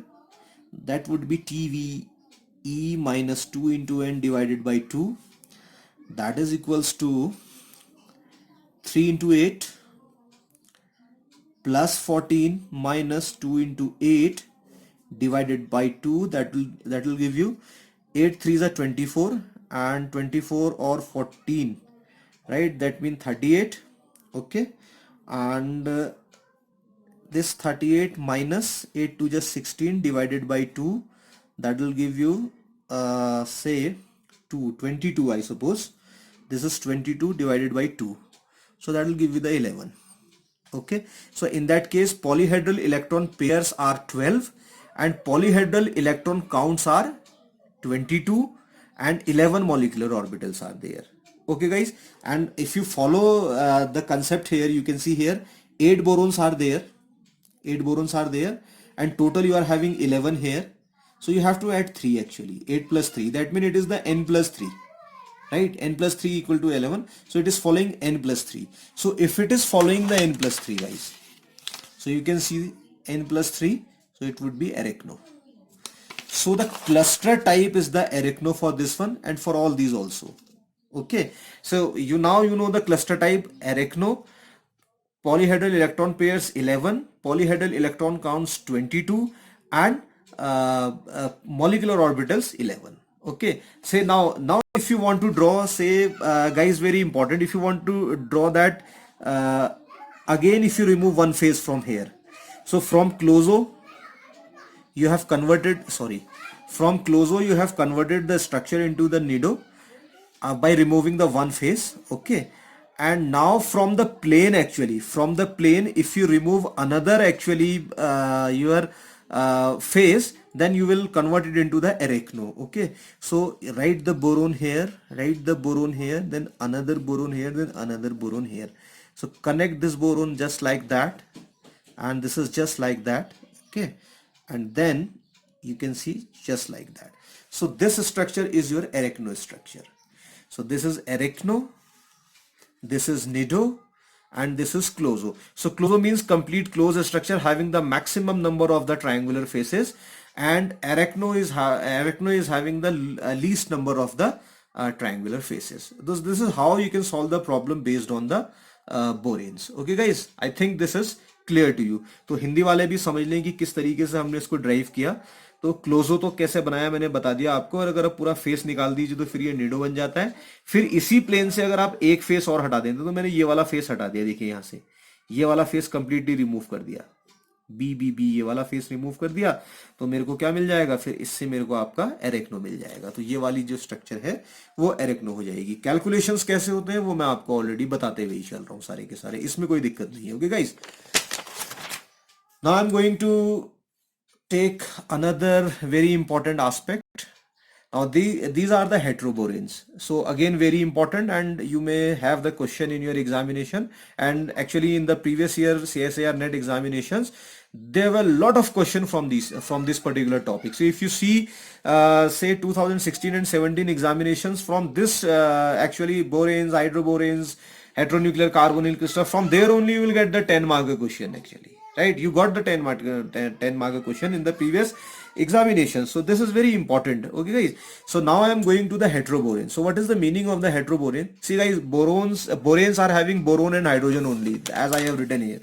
S1: That would be TVE minus 2 into n divided by 2. That is equals to 3 into 8 plus 14 minus 2 into 8 divided by 2. That will give you 8 3s are 24, and 24 or 14, right? That means 38. Okay, and this 38 minus 8 to just 16 divided by 2, that will give you say 22, I suppose. This is 22 divided by 2, so that will give you the 11. Okay, so in that case polyhedral electron pairs are 12 and polyhedral electron counts are 22 and 11 molecular orbitals are there. Okay guys, and if you follow the concept here, you can see here 8 borons are there, 8 borons are there, and total you are having 11 here. So you have to add 3 actually, 8 plus 3, that means it is the n plus 3, right? N plus 3 equal to 11, so it is following n plus 3. So if it is following the n plus 3 guys, so you can see n plus 3, so it would be Arachno. So the cluster type is the Arachno for this one and for all these also. Okay, so you now you know the cluster type Arachno. Polyhedral electron pairs 11, polyhedral electron counts 22, and molecular orbitals 11. Okay, say now if you want to draw, say guys, very important, if you want to draw that again, if you remove one phase from here, so from Clozo you have converted, from Clozo you have converted the structure into the Nido by removing the one phase. Okay, and now from the plane, actually from the plane, if you remove another actually your phase, then you will convert it into the Arachno. Okay, so write the boron here, write the boron here, then another boron here, then another boron here. So connect this boron just like that, and this is just like that. Okay, and then you can see just like that. So this structure is your Arachno structure. So this is Arachno, this is Nido, and this is Clozo. So Clozo means complete closed structure having the maximum number of the triangular faces, and Arachno is having the least number of the triangular faces. This is how you can solve the problem based on the boranes. Okay guys, I think this is clear to you. तो हिंदी वाले भी समझ लें कि किस तरीके से हमने इसको ड्राइव किया. तो क्लोजो तो कैसे बनाया मैंने बता दिया आपको, और अगर आप पूरा फेस निकाल दीजिए तो फिर ये निडो बन जाता है. फिर इसी प्लेन से अगर आप एक फेस और हटा देते तो मैंने ये वाला फेस हटा दिया, देखिए यहाँ से ये वाला फेस कंप्लीटली रिमूव कर दिया, बी ये वाला फेस रिमूव कर दिया, तो मेरे को क्या मिल जाएगा, फिर इससे मेरे को आपका Arachno मिल जाएगा. तो ये वाली जो स्ट्रक्चर है वो Arachno हो जाएगी. कैलकुलेशंस कैसे होते हैं वो मैं आपको ऑलरेडी बताते हुए ही चल रहा हूँ सारे के सारे, इसमें कोई दिक्कत नहीं है. Okay guys, now I am going to take another very important aspect. Now these are the heteroboranes. So again very important, and you may have the question in your examination, and actually in the previous year CSIR net examinations there were a lot of questions from this particular topic. So if you see say 2016 and 17 examinations from this actually boranes, hydroboranes, heteronuclear carbonyl crystal, from there only you will get the 10 mark question actually. Right, you got the 10 mark question in the previous examination. So this is very important. Okay guys, so now I am going to the heteroborane. So what is the meaning of the heteroborane? See guys, boranes are having boron and hydrogen only, as I have written here.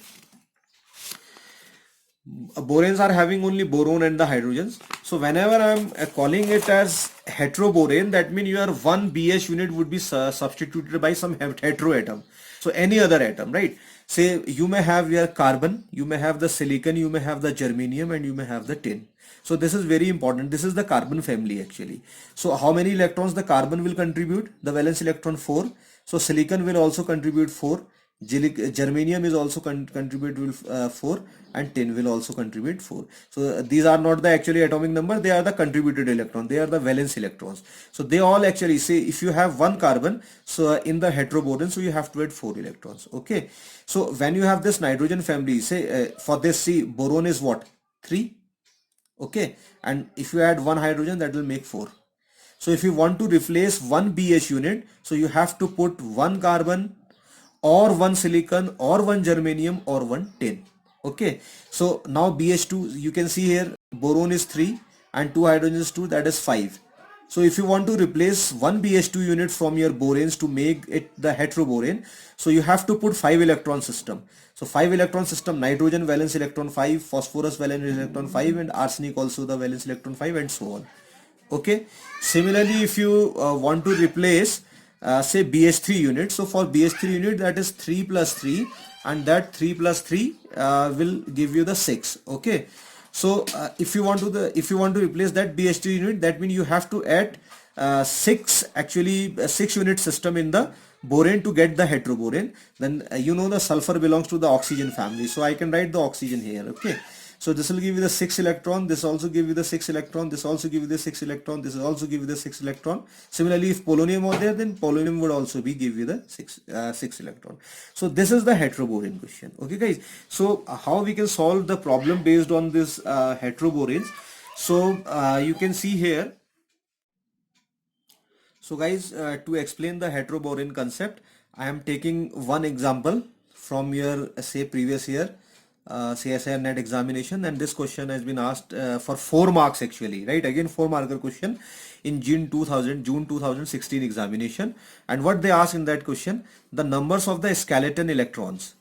S1: Boranes are having only boron and the hydrogens. So whenever I am calling it as heteroborane, that means your one BH unit would be substituted by some heteroatom. So any other atom, right? Say you may have your carbon, you may have the silicon, you may have the germanium, and you may have the tin. So this is very important. This is the carbon family actually. So how many electrons the carbon will contribute? The valence electron 4. So silicon will also contribute 4. Germanium is also contribute 4, and tin will also contribute 4. So these are not the actually atomic number, they are the contributed electron, they are the valence electrons. So they all actually, say if you have one carbon, so in the heteroboron, so you have to add 4 electrons. Okay, so when you have this nitrogen family, say for this, see boron is what, 3. Okay, and if you add one hydrogen, that will make 4. So if you want to replace one BH unit, so you have to put one carbon or one silicon or one germanium or one tin. Okay, so now BH2, you can see here boron is 3 and 2 hydrogens 2, that is 5. So if you want to replace one BH2 unit from your boranes to make it the heteroborane, so you have to put 5 electron system. So 5 electron system, nitrogen valence electron 5, phosphorus valence electron 5, and arsenic also the valence electron 5, and so on. Okay, similarly if you want to replace say BH3 unit, so for BH3 unit, that is 3 plus 3, and that 3 plus 3 will give you the 6. Okay, so if you want to replace that BH3 unit, that means you have to add 6 unit system in the borane to get the heteroborane. Then you know the sulfur belongs to the oxygen family, so I can write the oxygen here. Okay, So this will give you the 6 electron, this also give you the 6 electron, this also give you the 6 electron, this will also give you the 6 electron. Similarly, if polonium were there, then polonium would also be give you the 6 electron. So this is the heteroborane question. Okay guys, so how we can solve the problem based on this heteroboranes. So you can see here. So guys, to explain the heteroborane concept, I am taking one example from your say previous year CSIR net examination, and this question has been asked for 4 marks actually, right? Again 4 marker question in June 2016 examination. And what they asked in that question, the numbers of the skeleton electrons.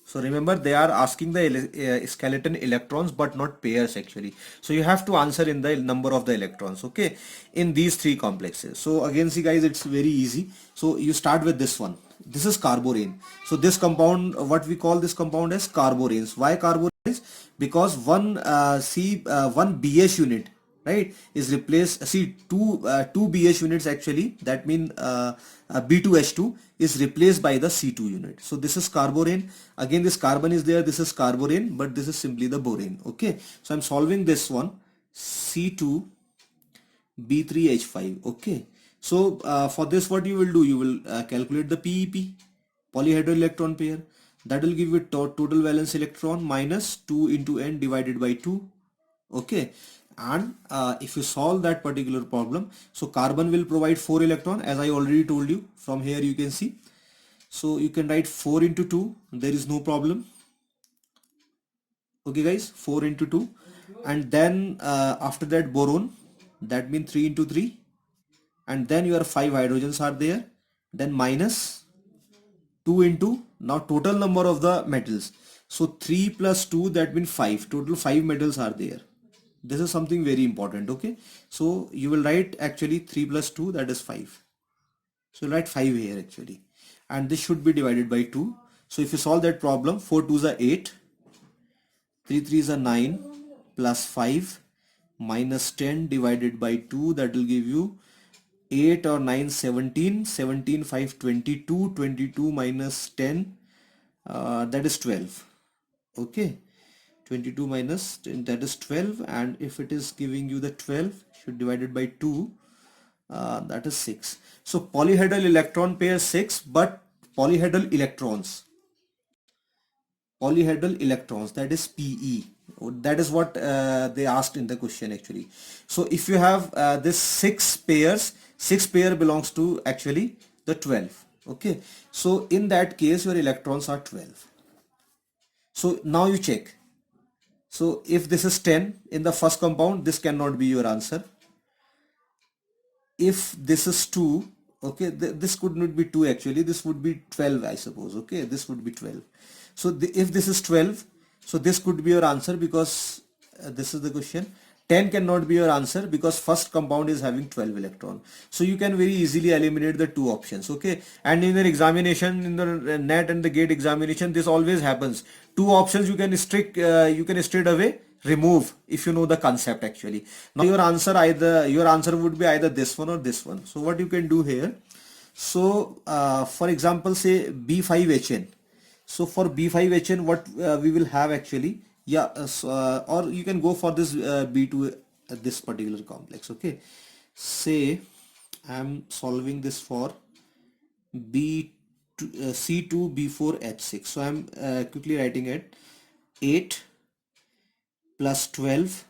S1: So remember, they are asking the skeleton electrons but not pairs actually. So you have to answer in the number of the electrons, okay, in these 3 complexes. So again, see guys, it's very easy. So you start with this one. This is carborane. So this compound, what we call this compound as carboranes. Why carboranes? Because one BH unit, right, is replaced. See, two BH units actually, that mean B2H2 is replaced by the C2 unit. So this is carborane. Again, this carbon is there, this is carborane, but this is simply the borane. Okay, so I'm solving this one, C2 B3H5. Okay, so for this, what you will do, you will calculate the PEP, polyhedral electron pair. That will give you total valence electron minus 2 into n divided by 2. Okay, and if you solve that particular problem, so carbon will provide 4 electron, as I already told you. From here you can see, so you can write 4 into 2, there is no problem. Okay guys, 4 into 2, and then after that boron, that means 3 into 3, and then your 5 hydrogens are there, then minus 2 into, now total number of the metals, so 3 plus 2, that means 5, total 5 metals are there. This is something very important. Okay, so you will write actually 3 plus 2, that is 5. So write 5 here actually, and this should be divided by 2. So if you solve that problem, 4 2s are 8, 3 3s are 9, plus 5 minus 10 divided by 2, that will give you 8 or 9 17, 17 5 22, 22 minus 10, that is 12. Okay, 22 minus 10, that is 12, and if it is giving you the 12, should divided by 2, that is 6. So polyhedral electron pair 6, but polyhedral electrons, that is PE, that is what they asked in the question actually. So if you have this 6 pairs, 6 pair belongs to actually the 12. Okay, so in that case your electrons are 12. So now you check. So if this is 10 in the first compound, this cannot be your answer. If this is 2, okay, this could not be 2 actually, this would be 12 I suppose. Okay, this would be 12. So if this is 12, so this could be your answer, because this is the question. 10 cannot be your answer because first compound is having 12 electron. So you can very easily eliminate the 2 options. Okay, and in the examination, in the net and the gate examination, this always happens. 2 options you can straight away remove if you know the concept actually. Now your answer would be either this one or this one. So what you can do here, so for example, say B5HN. So for B5HN, what we will have actually, yeah, or you can go for this B2, this particular complex. Okay, say I'm solving this for C2 B4H6. So I'm quickly writing it, 8 plus 12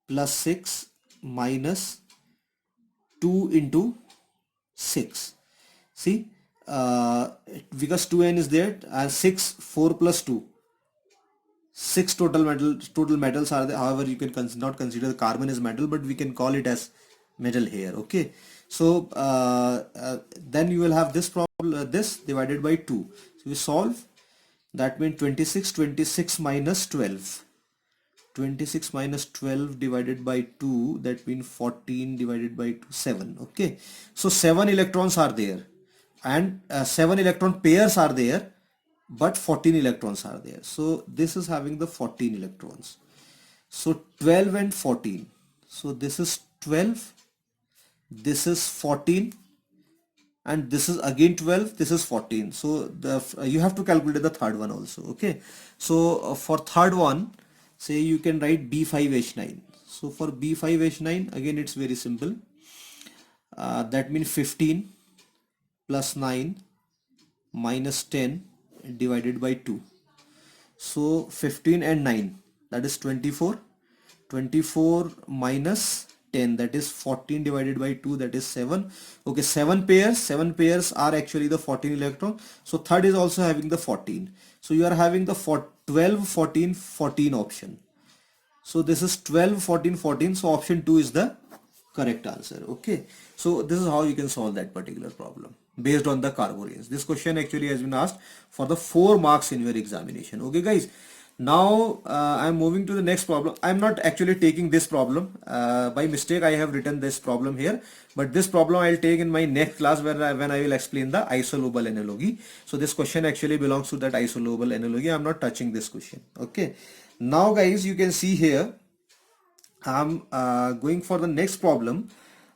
S1: plus 6 minus 2 into 6. See, because 2n is there, and 6, 4 plus 2, 6 total metals are there. However, you can not consider the carbon as metal, but we can call it as metal here. Okay, so then you will have this problem, this divided by 2. So we solve, that means 26 minus 12, 26 minus 12 divided by 2, that means 14 divided by 2, 7. Okay, so 7 electrons are there, and 7 electron pairs are there, but 14 electrons are there. So this is having the 14 electrons. So 12 and 14. So this is 12, this is 14, and this is again 12, this is 14. So you have to calculate the third one also. Okay, so for third one, say you can write B5H9. So for B5H9 again it's very simple. That means 15 plus 9 minus 10 divided by 2. So 15 and 9, that is 24. 24 minus 10, that is 14 divided by 2, that is 7. Okay, 7 pairs are actually the 14 electron. So third is also having the 14. So you are having the 12, 14, 14 option. So this is 12, 14, 14. So option 2 is the correct answer. Okay, so this is how you can solve that particular problem based on the carbonates. This question actually has been asked for the 4 marks in your examination. Okay guys, now I'm moving to the next problem. I'm not actually taking this problem by mistake. I have written this problem here, but this problem I'll take in my next class when I will explain the isolobal analogy. So this question actually belongs to that isolobal analogy. I'm not touching this question. Okay, now guys, you can see here I'm going for the next problem,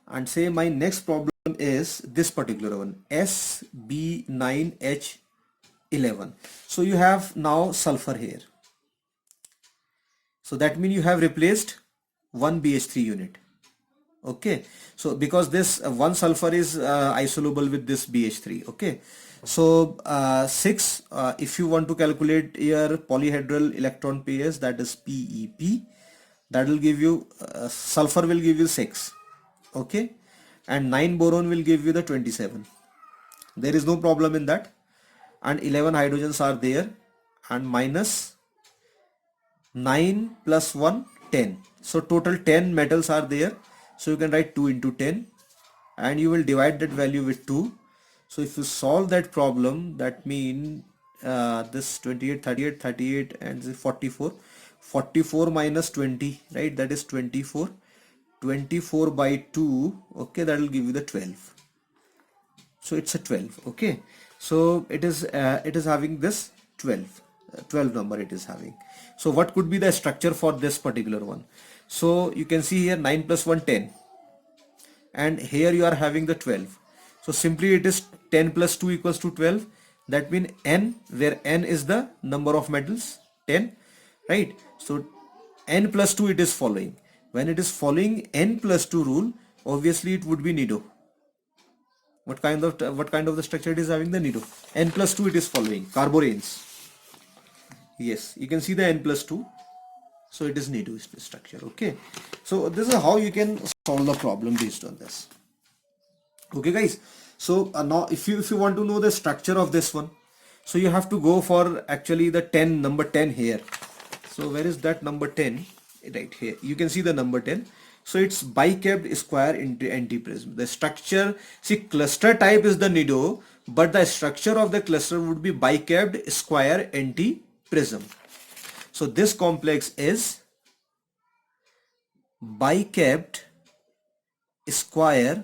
S1: and say my next problem is this particular one, SB9H11. So you have now sulfur here. So that means you have replaced one BH3 unit. Okay, so because this one sulfur is isolable with this BH3. Okay, so 6, if you want to calculate your polyhedral electron pairs, that is PEP, that will give you sulfur will give you 6. Okay, and 9 boron will give you the 27. There is no problem in that, and 11 hydrogens are there, and minus 9 plus 1, 10. So total 10 metals are there. So you can write 2 into 10, and you will divide that value with 2. So if you solve that problem, that means this 28, 38, 38 and 44. 44 minus 20, right? That is 24. 24 by 2, okay, that will give you the 12. So it's a 12. Okay, so it is having this 12 number it is having. So what could be the structure for this particular one? So you can see here 9 plus 1, 10, and here you are having the 12. So simply it is 10 plus 2 equals to 12. That means N, where N is the number of metals, 10, right? So N plus 2 it is following. When it is following N plus 2 rule, obviously it would be nido. What kind of the structure it is having? The nido. N plus 2 it is following carboranes. Yes, you can see the N plus 2. So it is nido structure. Okay, so this is how you can solve the problem based on this. Okay guys, so now if you want to know the structure of this one, so you have to go for actually the number 10 here. So where is that number 10? Right here you can see the number 10. So it's bicapped square into antiprism. The structure, see, cluster type is the nido, but the structure of the cluster would be bicapped square antiprism. So this complex is bicapped square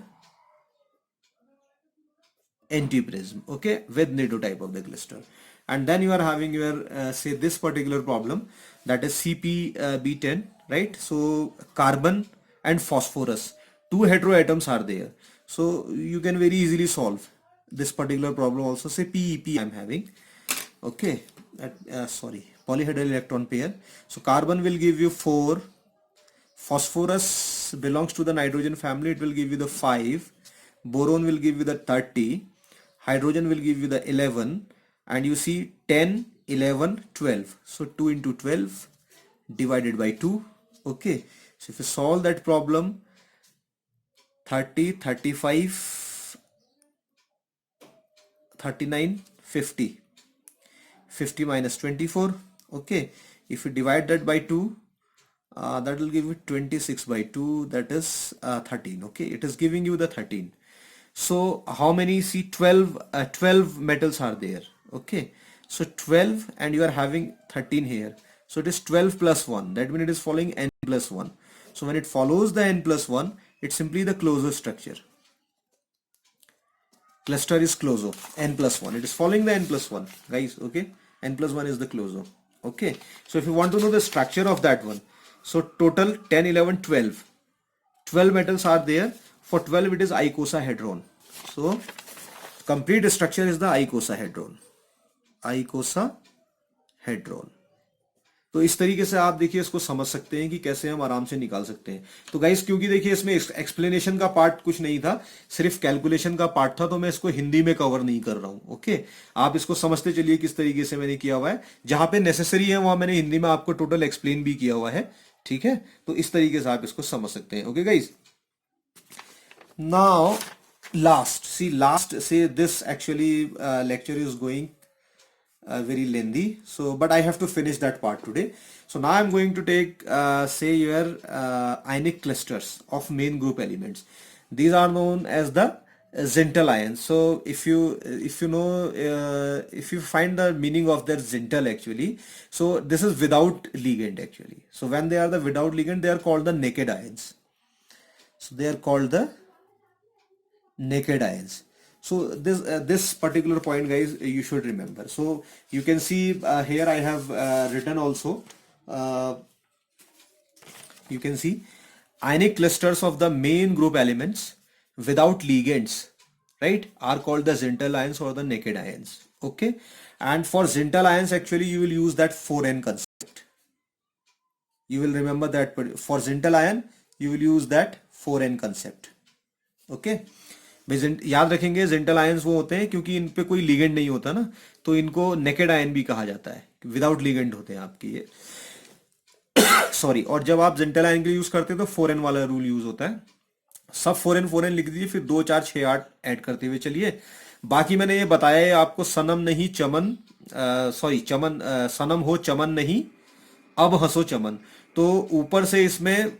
S1: antiprism, okay, with nido type of the cluster. And then you are having your say this particular problem, that is CpB10, right? So carbon and phosphorus, 2 heteroatoms are there. So you can very easily solve this particular problem also. Say PEP I'm having, okay, sorry, polyhedral electron pair. So carbon will give you 4, phosphorus belongs to the nitrogen family, it will give you the 5, boron will give you the 30, hydrogen will give you the 11, and you see 10, 11, 12. So 2 into 12 divided by 2. Okay, so if you solve that problem, 30, 35, 39, 50. 50 minus 24. Okay, if you divide that by 2, that will give you 26 by 2, that is 13. Okay, it is giving you the 13. So how many? See, 12 metals are there. Okay, so 12, and you are having 13 here. So it is 12 plus 1. That means it is following N plus 1. So when it follows the N plus 1, it's simply the closure structure. Cluster is closure, N plus 1. It is following the N plus 1, guys. Okay, N plus 1 is the closure. Okay, so if you want to know the structure of that one, so total 10, 11, 12. 12 metals are there. For 12 it is icosahedron. So complete structure is the icosahedron. Icosahedron. तो इस तरीके से आप देखिए इसको समझ सकते हैं कि कैसे हम आराम से निकाल सकते हैं। तो गाइस क्योंकि देखिए इसमें एक्सप्लेनेशन का पार्ट कुछ नहीं था, सिर्फ कैलकुलेशन का पार्ट था, तो मैं इसको हिंदी में कवर नहीं कर रहा हूं। ओके, आप इसको समझते चलिए किस तरीके से मैंने किया हुआ है, जहां पे नेसेसरी है वहां मैंने हिंदी में आपको टोटल एक्सप्लेन भी किया हुआ है। ठीक है, तो इस तरीके से आप इसको समझ सकते हैं। Okay guys, now last say this actually lecture is going very lengthy, so but I have to finish that part today. So now I'm going to take say your ionic clusters of main group elements. These are known as the Zintal ions. So if you know if you find the meaning of their Zintal actually, so this is without ligand actually. So when they are the without ligand, they are called the naked ions. So they are called the naked ions. So this particular point guys you should remember. So you can see here I have written also, you can see ionic clusters of the main group elements without ligands, right, are called the Zintal ions or the naked ions. Okay, and for Zintal ions actually you will use that 4n concept. You will remember that for Zintal ion you will use that 4n concept. Okay, भाई याद रखेंगे जिंटल ions वो होते हैं क्योंकि इन पे कोई ligand नहीं होता ना, तो इनको नेकेड आयन भी कहा जाता है, विदाउट लिगेंड होते हैं आपकी ये सॉरी। और जब आप जिंटल आयन के लिए यूज करते हैं तो 4n वाला रूल यूज होता है। सब 4n लिख दीजिए, फिर 2 4 6 8 ऐड करते हुए चलिए। बाकी मैंने ये बताया है आपको, सनम नहीं चमन, सॉरी चमन, सनम हो चमन नहीं अब हंसो चमन। तो ऊपर से इसमें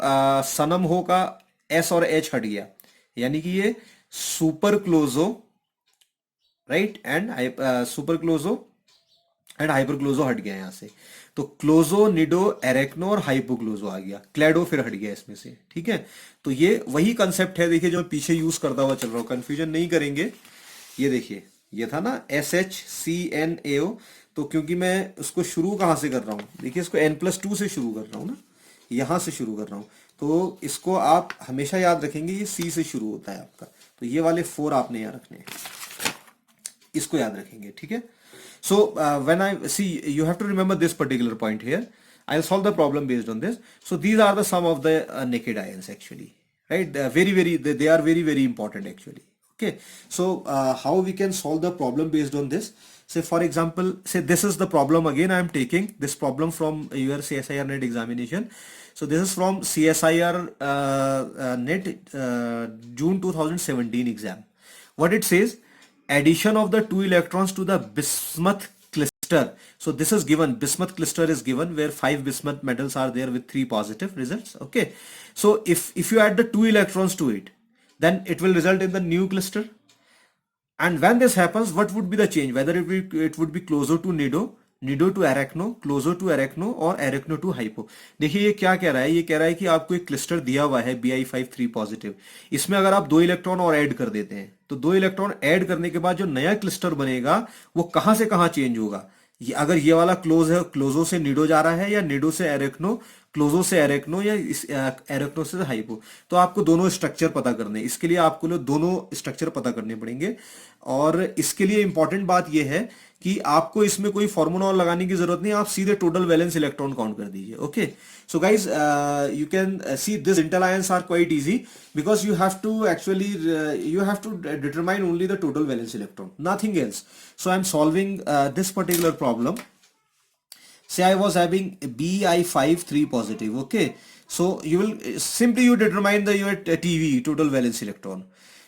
S1: सनम हो का एस और एच हट गया, यानी कि ये super closo, right, and super closo and hyper closo हट गया यहां से। तो क्लोजो, निडो, एरेक्नो और हाइपोक्लोजो आ गया, क्लेडो फिर हट गया इसमें से। ठीक है, तो ये वही कंसेप्ट है देखिए जो मैं पीछे यूज करता हुआ चल रहा हूं, कंफ्यूजन नहीं करेंगे। ये देखिए ये था ना SHCnAO, तो क्योंकि मैं उसको शुरू कहां से कर रहा हूं, देखिए इसको N+2 से शुरू कर रहा हूं ना, यहां से शुरू कर रहा हूं, तो इसको आप हमेशा याद रखेंगे ये C से शुरू होता है आपका, तो ये वाले 4 आपने यहाँ रखने हैं, इसको याद रखेंगे। ठीक है, so when I see you have to remember this particular point here, I will solve the problem based on this. So these are the sum of the naked ions actually, right, they are very important actually. Okay, so how we can solve the problem based on this? Say for example, say this is the problem, again I am taking this problem from your CSIR net examination. So this is from CSIR net June 2017 exam. What it says: addition of the 2 electrons to the bismuth cluster. So this is given, bismuth cluster is given where 5 bismuth metals are there with 3 positive results. Okay, so if you add the 2 electrons to it, then it will result in the new cluster. And when this happens, what would be the change? Whether it would be closer to nido, nido to arachno, closer to arachno or arachno to hypo. देखिए ये क्या कह रहा है, ये कह रहा है कि आपको एक क्लस्टर दिया हुआ है Bi5 3 पॉजिटिव, इसमें अगर आप 2 इलेक्ट्रॉन और ऐड कर देते हैं, तो 2 इलेक्ट्रॉन ऐड करने के बाद जो नया क्लस्टर बनेगा वो कहां से कहां चेंज होगा। ये अगर ये वाला क्लोज है, क्लोजो से निडो जा रहा है, या निडो से एरेक्नो, क्लोजो से एरेक्नो, या एरेक्नो से हाइपो, तो आपको दोनों स्ट्रक्चर पता करने, इसके लिए आपको दोनों स्ट्रक्चर पता करने पड़ेंगे। और इसके लिए इंपॉर्टेंट बात यह है कि आपको इसमें कोई फॉर्मूला लगाने की जरूरत नहीं, आप सीधे टोटल वैलेंस इलेक्ट्रॉन काउंट कर दीजिए। Okay, so guys you can see this inter ions are quite easy because you have to actually you have to determine only the total valence electron, nothing else. So I'm solving this particular problem. Say I was having Bi5 3 positive. Okay, so you will simply you determine the your TV, total valence electron.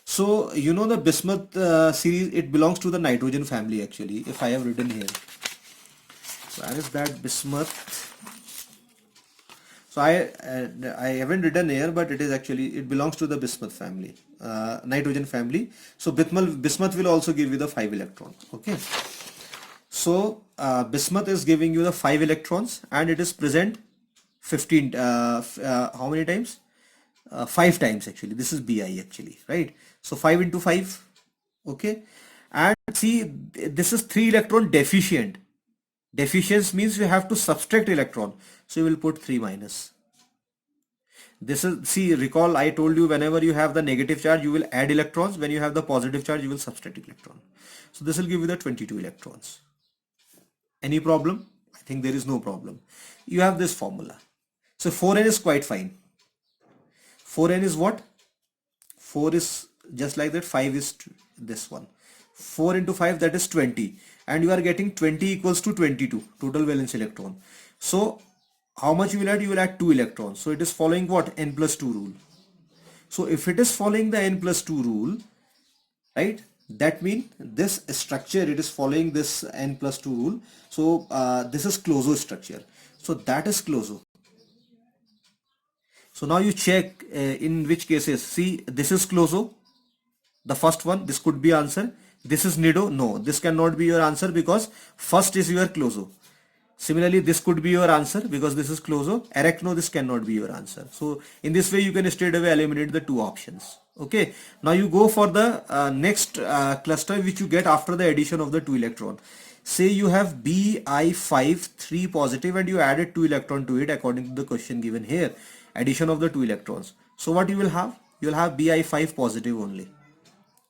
S1: So you know the bismuth series, it belongs to the nitrogen family actually, if I have written here. So where is that bismuth? So I haven't written here, but it is actually, it belongs to the bismuth family, nitrogen family. So bismuth will also give you the 5 electrons. Okay, so bismuth is giving you the 5 electrons and it is present 15 how many times, 5 times actually. This is Bi actually, right? So 5 into 5. Okay, and see this is 3 electron deficient. Deficiency means you have to subtract electron, so you will put 3 minus. This is, see, recall I told you whenever you have the negative charge you will add electrons, when you have the positive charge you will subtract electron. So this will give you the 22 electrons. Any problem? I think there is no problem. You have this formula. So 4n is quite fine. 4n is what? 4 is just like that, 5 is this one. 4 into 5, that is 20. And you are getting 20 equals to 22, total valence electron. So how much you will add? You will add 2 electrons. So it is following what? N plus 2 rule. So if it is following the N plus 2 rule, right, that means this structure, it is following this N plus 2 rule. So this is Closure structure. So that is Closure. So now you check in which cases. See, this is Closure, the first one. This could be answer. This is Nido. No, this cannot be your answer because first is your Closure. Similarly, this could be your answer because this is Closure. Arachno, this cannot be your answer. So in this way, you can straight away eliminate the two options. Okay. Now you go for the next cluster which you get after the addition of the 2 electron. Say you have Bi5 3 positive and you added 2 electron to it according to the question given here. Addition of the 2 electrons. So what you will have? You will have Bi5 positive only.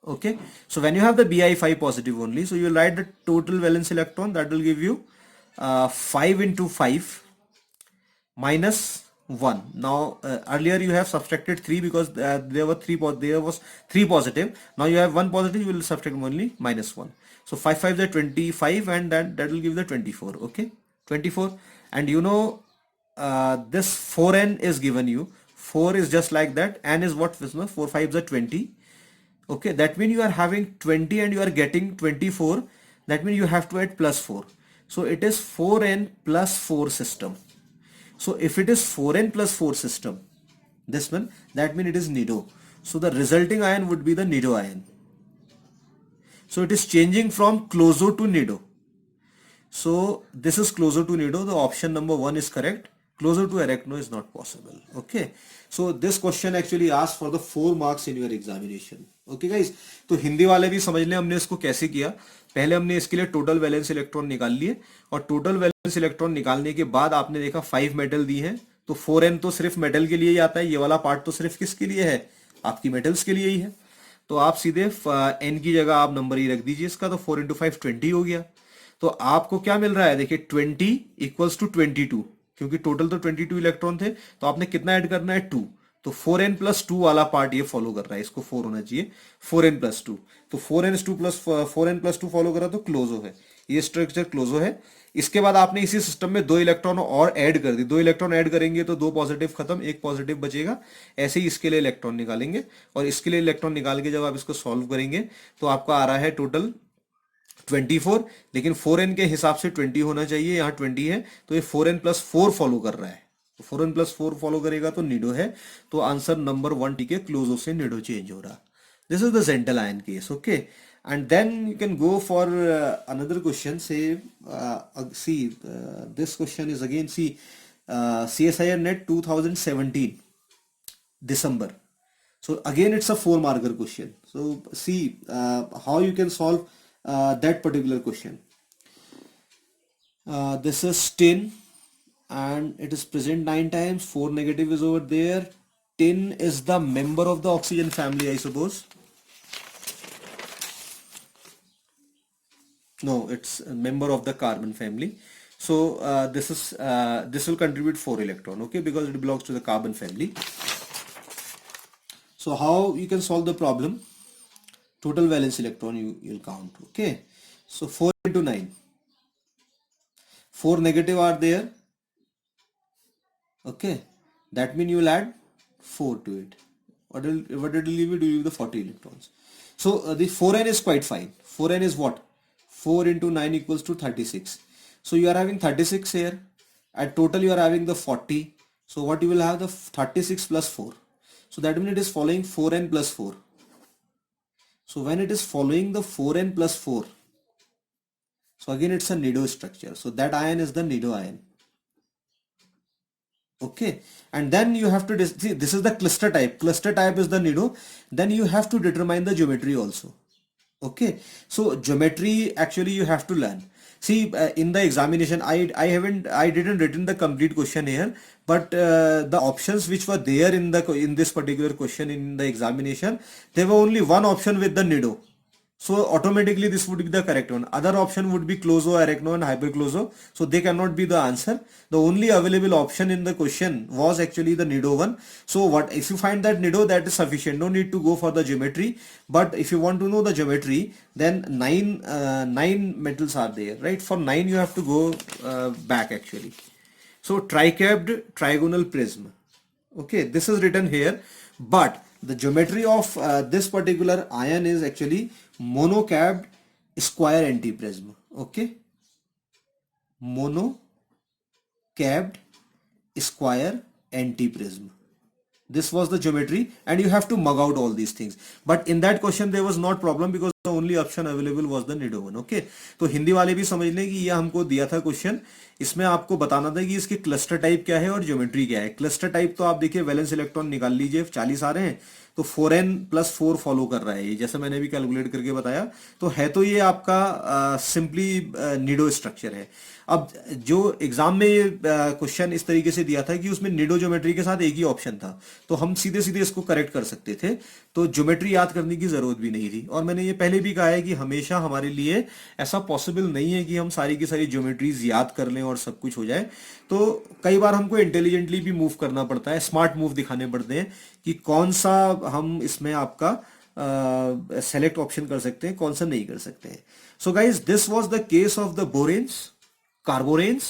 S1: Okay. So when you have the Bi5 positive only, so you will write the total valence electron, that will give you 5 into 5 minus 1. Now earlier you have subtracted 3 because there was 3 positive. Now you have 1 positive, you will subtract only minus 1. So 5 5 is 25 and that will give the 24. Okay, 24. And you know this 4n is given you. 4 is just like that. N is what? 4 5 is 20. Okay, that means you are having 20 and you are getting 24. That means you have to add plus 4. So it is 4n plus 4 system. So if it is 4n plus 4 system, this one, that means it is Nido. So the resulting ion would be the Nido ion. So it is changing from Closure to Nido. So this is Closure to Nido. The option number 1 is correct. Closure to Arachno is not possible. Okay. So this question actually asks for the 4 marks in your examination. Okay guys. तो हिंदी वाले भी समझ लें हमने इसको कैसे किया. पहले हमने इसके लिए टोटल वैलेंस इलेक्ट्रॉन निकाल लिए और टोटल वैलेंस इलेक्ट्रॉन निकालने के बाद आपने देखा 5 मेटल दी हैं. तो 4n तो सिर्फ मेटल के लिए ही आता है. ये वाला पार्ट तो सिर्फ किसके लिए है? आपकी मेटल्स के लिए ही है. तो आप सीधे n की जगह आप नंबर ही रख दीजिए इसका. तो 4 into 5 20 हो गया. तो आपको क्या मिल रहा है? देखिए 20 इक्वल्स टू 22, क्योंकि टोटल तो 22 इलेक्ट्रॉन थे. तो आपने कितना ऐड करना है? 2. तो 4n प्लस 2 वाला पार्ट ये फॉलो कर रहा है. इसको 4 होना चाहिए. 4n plus 2. तो 4n प्लस 2 फॉलो करा तो क्लोजो है. ये स्ट्रक्चर क्लोजो है. इसके बाद आपने इसी सिस्टम में 2 इलेक्ट्रॉन और ऐड कर दी. 2 इलेक्ट्रॉन ऐड करेंगे तो 2 पॉजिटिव खत्म, 1 पॉजिटिव बचेगा. ऐसे ही इसके लिए इलेक्ट्रॉन निकालेंगे और इसके लिए इलेक्ट्रॉन निकाल के जब आप इसको सॉल्व करेंगे तो आपका आ रहा है टोटल 24. लेकिन 4n के हिसाब से 20 होना चाहिए. यहाँ 20 है तो ये 4n प्लस 4 फॉलो कर रहा है. तो 4n प्लस 4 फॉलो करेगा तो निडो है. तो आंसर नंबर 1 ठीक है. क्लोजो से निडो चेंज हो रहा. This is the Zintl ion case. Okay, and then you can go for another question. Say see this question is again see CSIR NET 2017 December. So again it's a 4 marker question. So see how you can solve that particular question. This is tin and it is present 9 times. 4 negative is over there. Tin is the member of the oxygen family, I suppose. No, it's a member of the carbon family. So this will contribute 4 electron. Okay, because it belongs to the carbon family. So how you can solve the problem? Total valence electron you'll count. Okay, so 4 into 9. 4 negative are there. Okay, that means you will add 4 to it. What it will give you? Do you give the 40 electrons? So the 4n is quite fine. 4n is what? 4 into 9 equals to 36. So you are having 36 here. At total you are having the 40. So what you will have? The 36 plus 4. So that means it is following 4n plus 4. So when it is following the 4n plus 4, so again it's a nido structure. So that ion is the nido ion. Okay, and then you have to see, this is the cluster type. Cluster type is the nido. Then you have to determine the geometry also. Okay, so geometry actually you have to learn. See, in the examination I didn't written the complete question here, but the options which were there in this particular question in the examination, there were only one option with the nido. So automatically this would be the correct one. Other option would be closo, arachno and hypercloso. So they cannot be the answer. The only available option in the question was actually the nido one. So what if you find that nido, that is sufficient. No need to go for the geometry. But if you want to know the geometry, then nine metals are there, right? For 9 you have to go back actually. So tricapped trigonal prism. Okay, this is written here, but the geometry of this particular ion is actually monocapped square antiprism. Okay, monocapped square antiprism. This was the geometry, and you have to mug out all these things. But in that question there was not problem because the only option available was the nido one. Okay, तो हिंदी वाले भी समझ लें कि ये हमको दिया था क्वेश्चन, इसमें आपको बताना था कि इसके क्लस्टर टाइप क्या है और ज्योमेट्री क्या है. क्लस्टर टाइप तो आप देखिए वैलेंस इलेक्ट्रॉन निकाल लीजिए, 40 आ रहे हैं तो 4n+4 फॉलो कर रहा है ये, जैसे मैंने भी कैलकुलेट करके बताया. तो है तो ये आपका सिंपली निडो स्ट्रक्चर है. अब जो एग्जाम में ये क्वेश्चन इस तरीके से दिया था कि उसमें निडो ज्योमेट्री के साथ एक ही ऑप्शन था, तो हम सीधे सीधे इसको करेक्ट कर सकते थे, तो ज्योमेट्री याद करने की जरूरत भी नहीं थी. और मैंने ये पहले भी कहा है कि हमेशा हमारे लिए ऐसा पॉसिबल नहीं है कि हम सारी की सारी ज्योमेट्रीज याद कर लें और सब कुछ हो जाए. तो कई बार हमको इंटेलिजेंटली भी मूव करना पड़ता है, स्मार्ट मूव दिखाने पड़ते हैं कि कौन सा हम इसमें आपका सेलेक्ट ऑप्शन कर सकते हैं, कौन सा नहीं कर सकते हैं. So guys, this was the case of the बोरेन्स, carboranes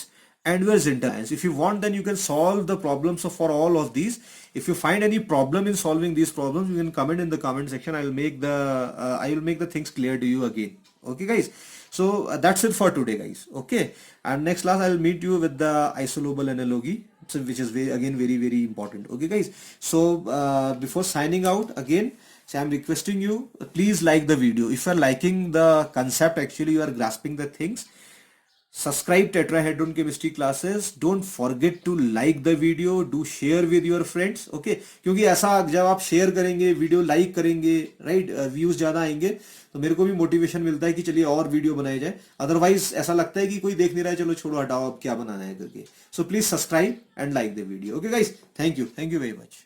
S1: and your zinc ions. If you want, then you can solve the problems for all of these. If you find any problem in solving these problems, you can comment in the comment section. I will make the things clear to you again. Okay guys, so that's it for today guys. Okay, and next class I'll meet you with the isolobal analogy, so which is very very important. Okay guys, so before signing out again, so I'm requesting you, please like the video. If you are liking the concept, actually you are grasping the things, subscribe tetrahedron chemistry classes. Don't forget to like the video, do share with your friends. Okay, क्योंकि ऐसा जब आप share करेंगे, video like करेंगे, right, views ज्यादा आएंगे, तो मेरे को भी मोटिवेशन मिलता है कि चलिए और वीडियो बनाई जाए. अदरवाइज ऐसा लगता है कि कोई देख नहीं रहा है, चलो छोड़ो हटाओ अब क्या बनाना है करके. So please subscribe and like the video. Okay guys, thank you very much.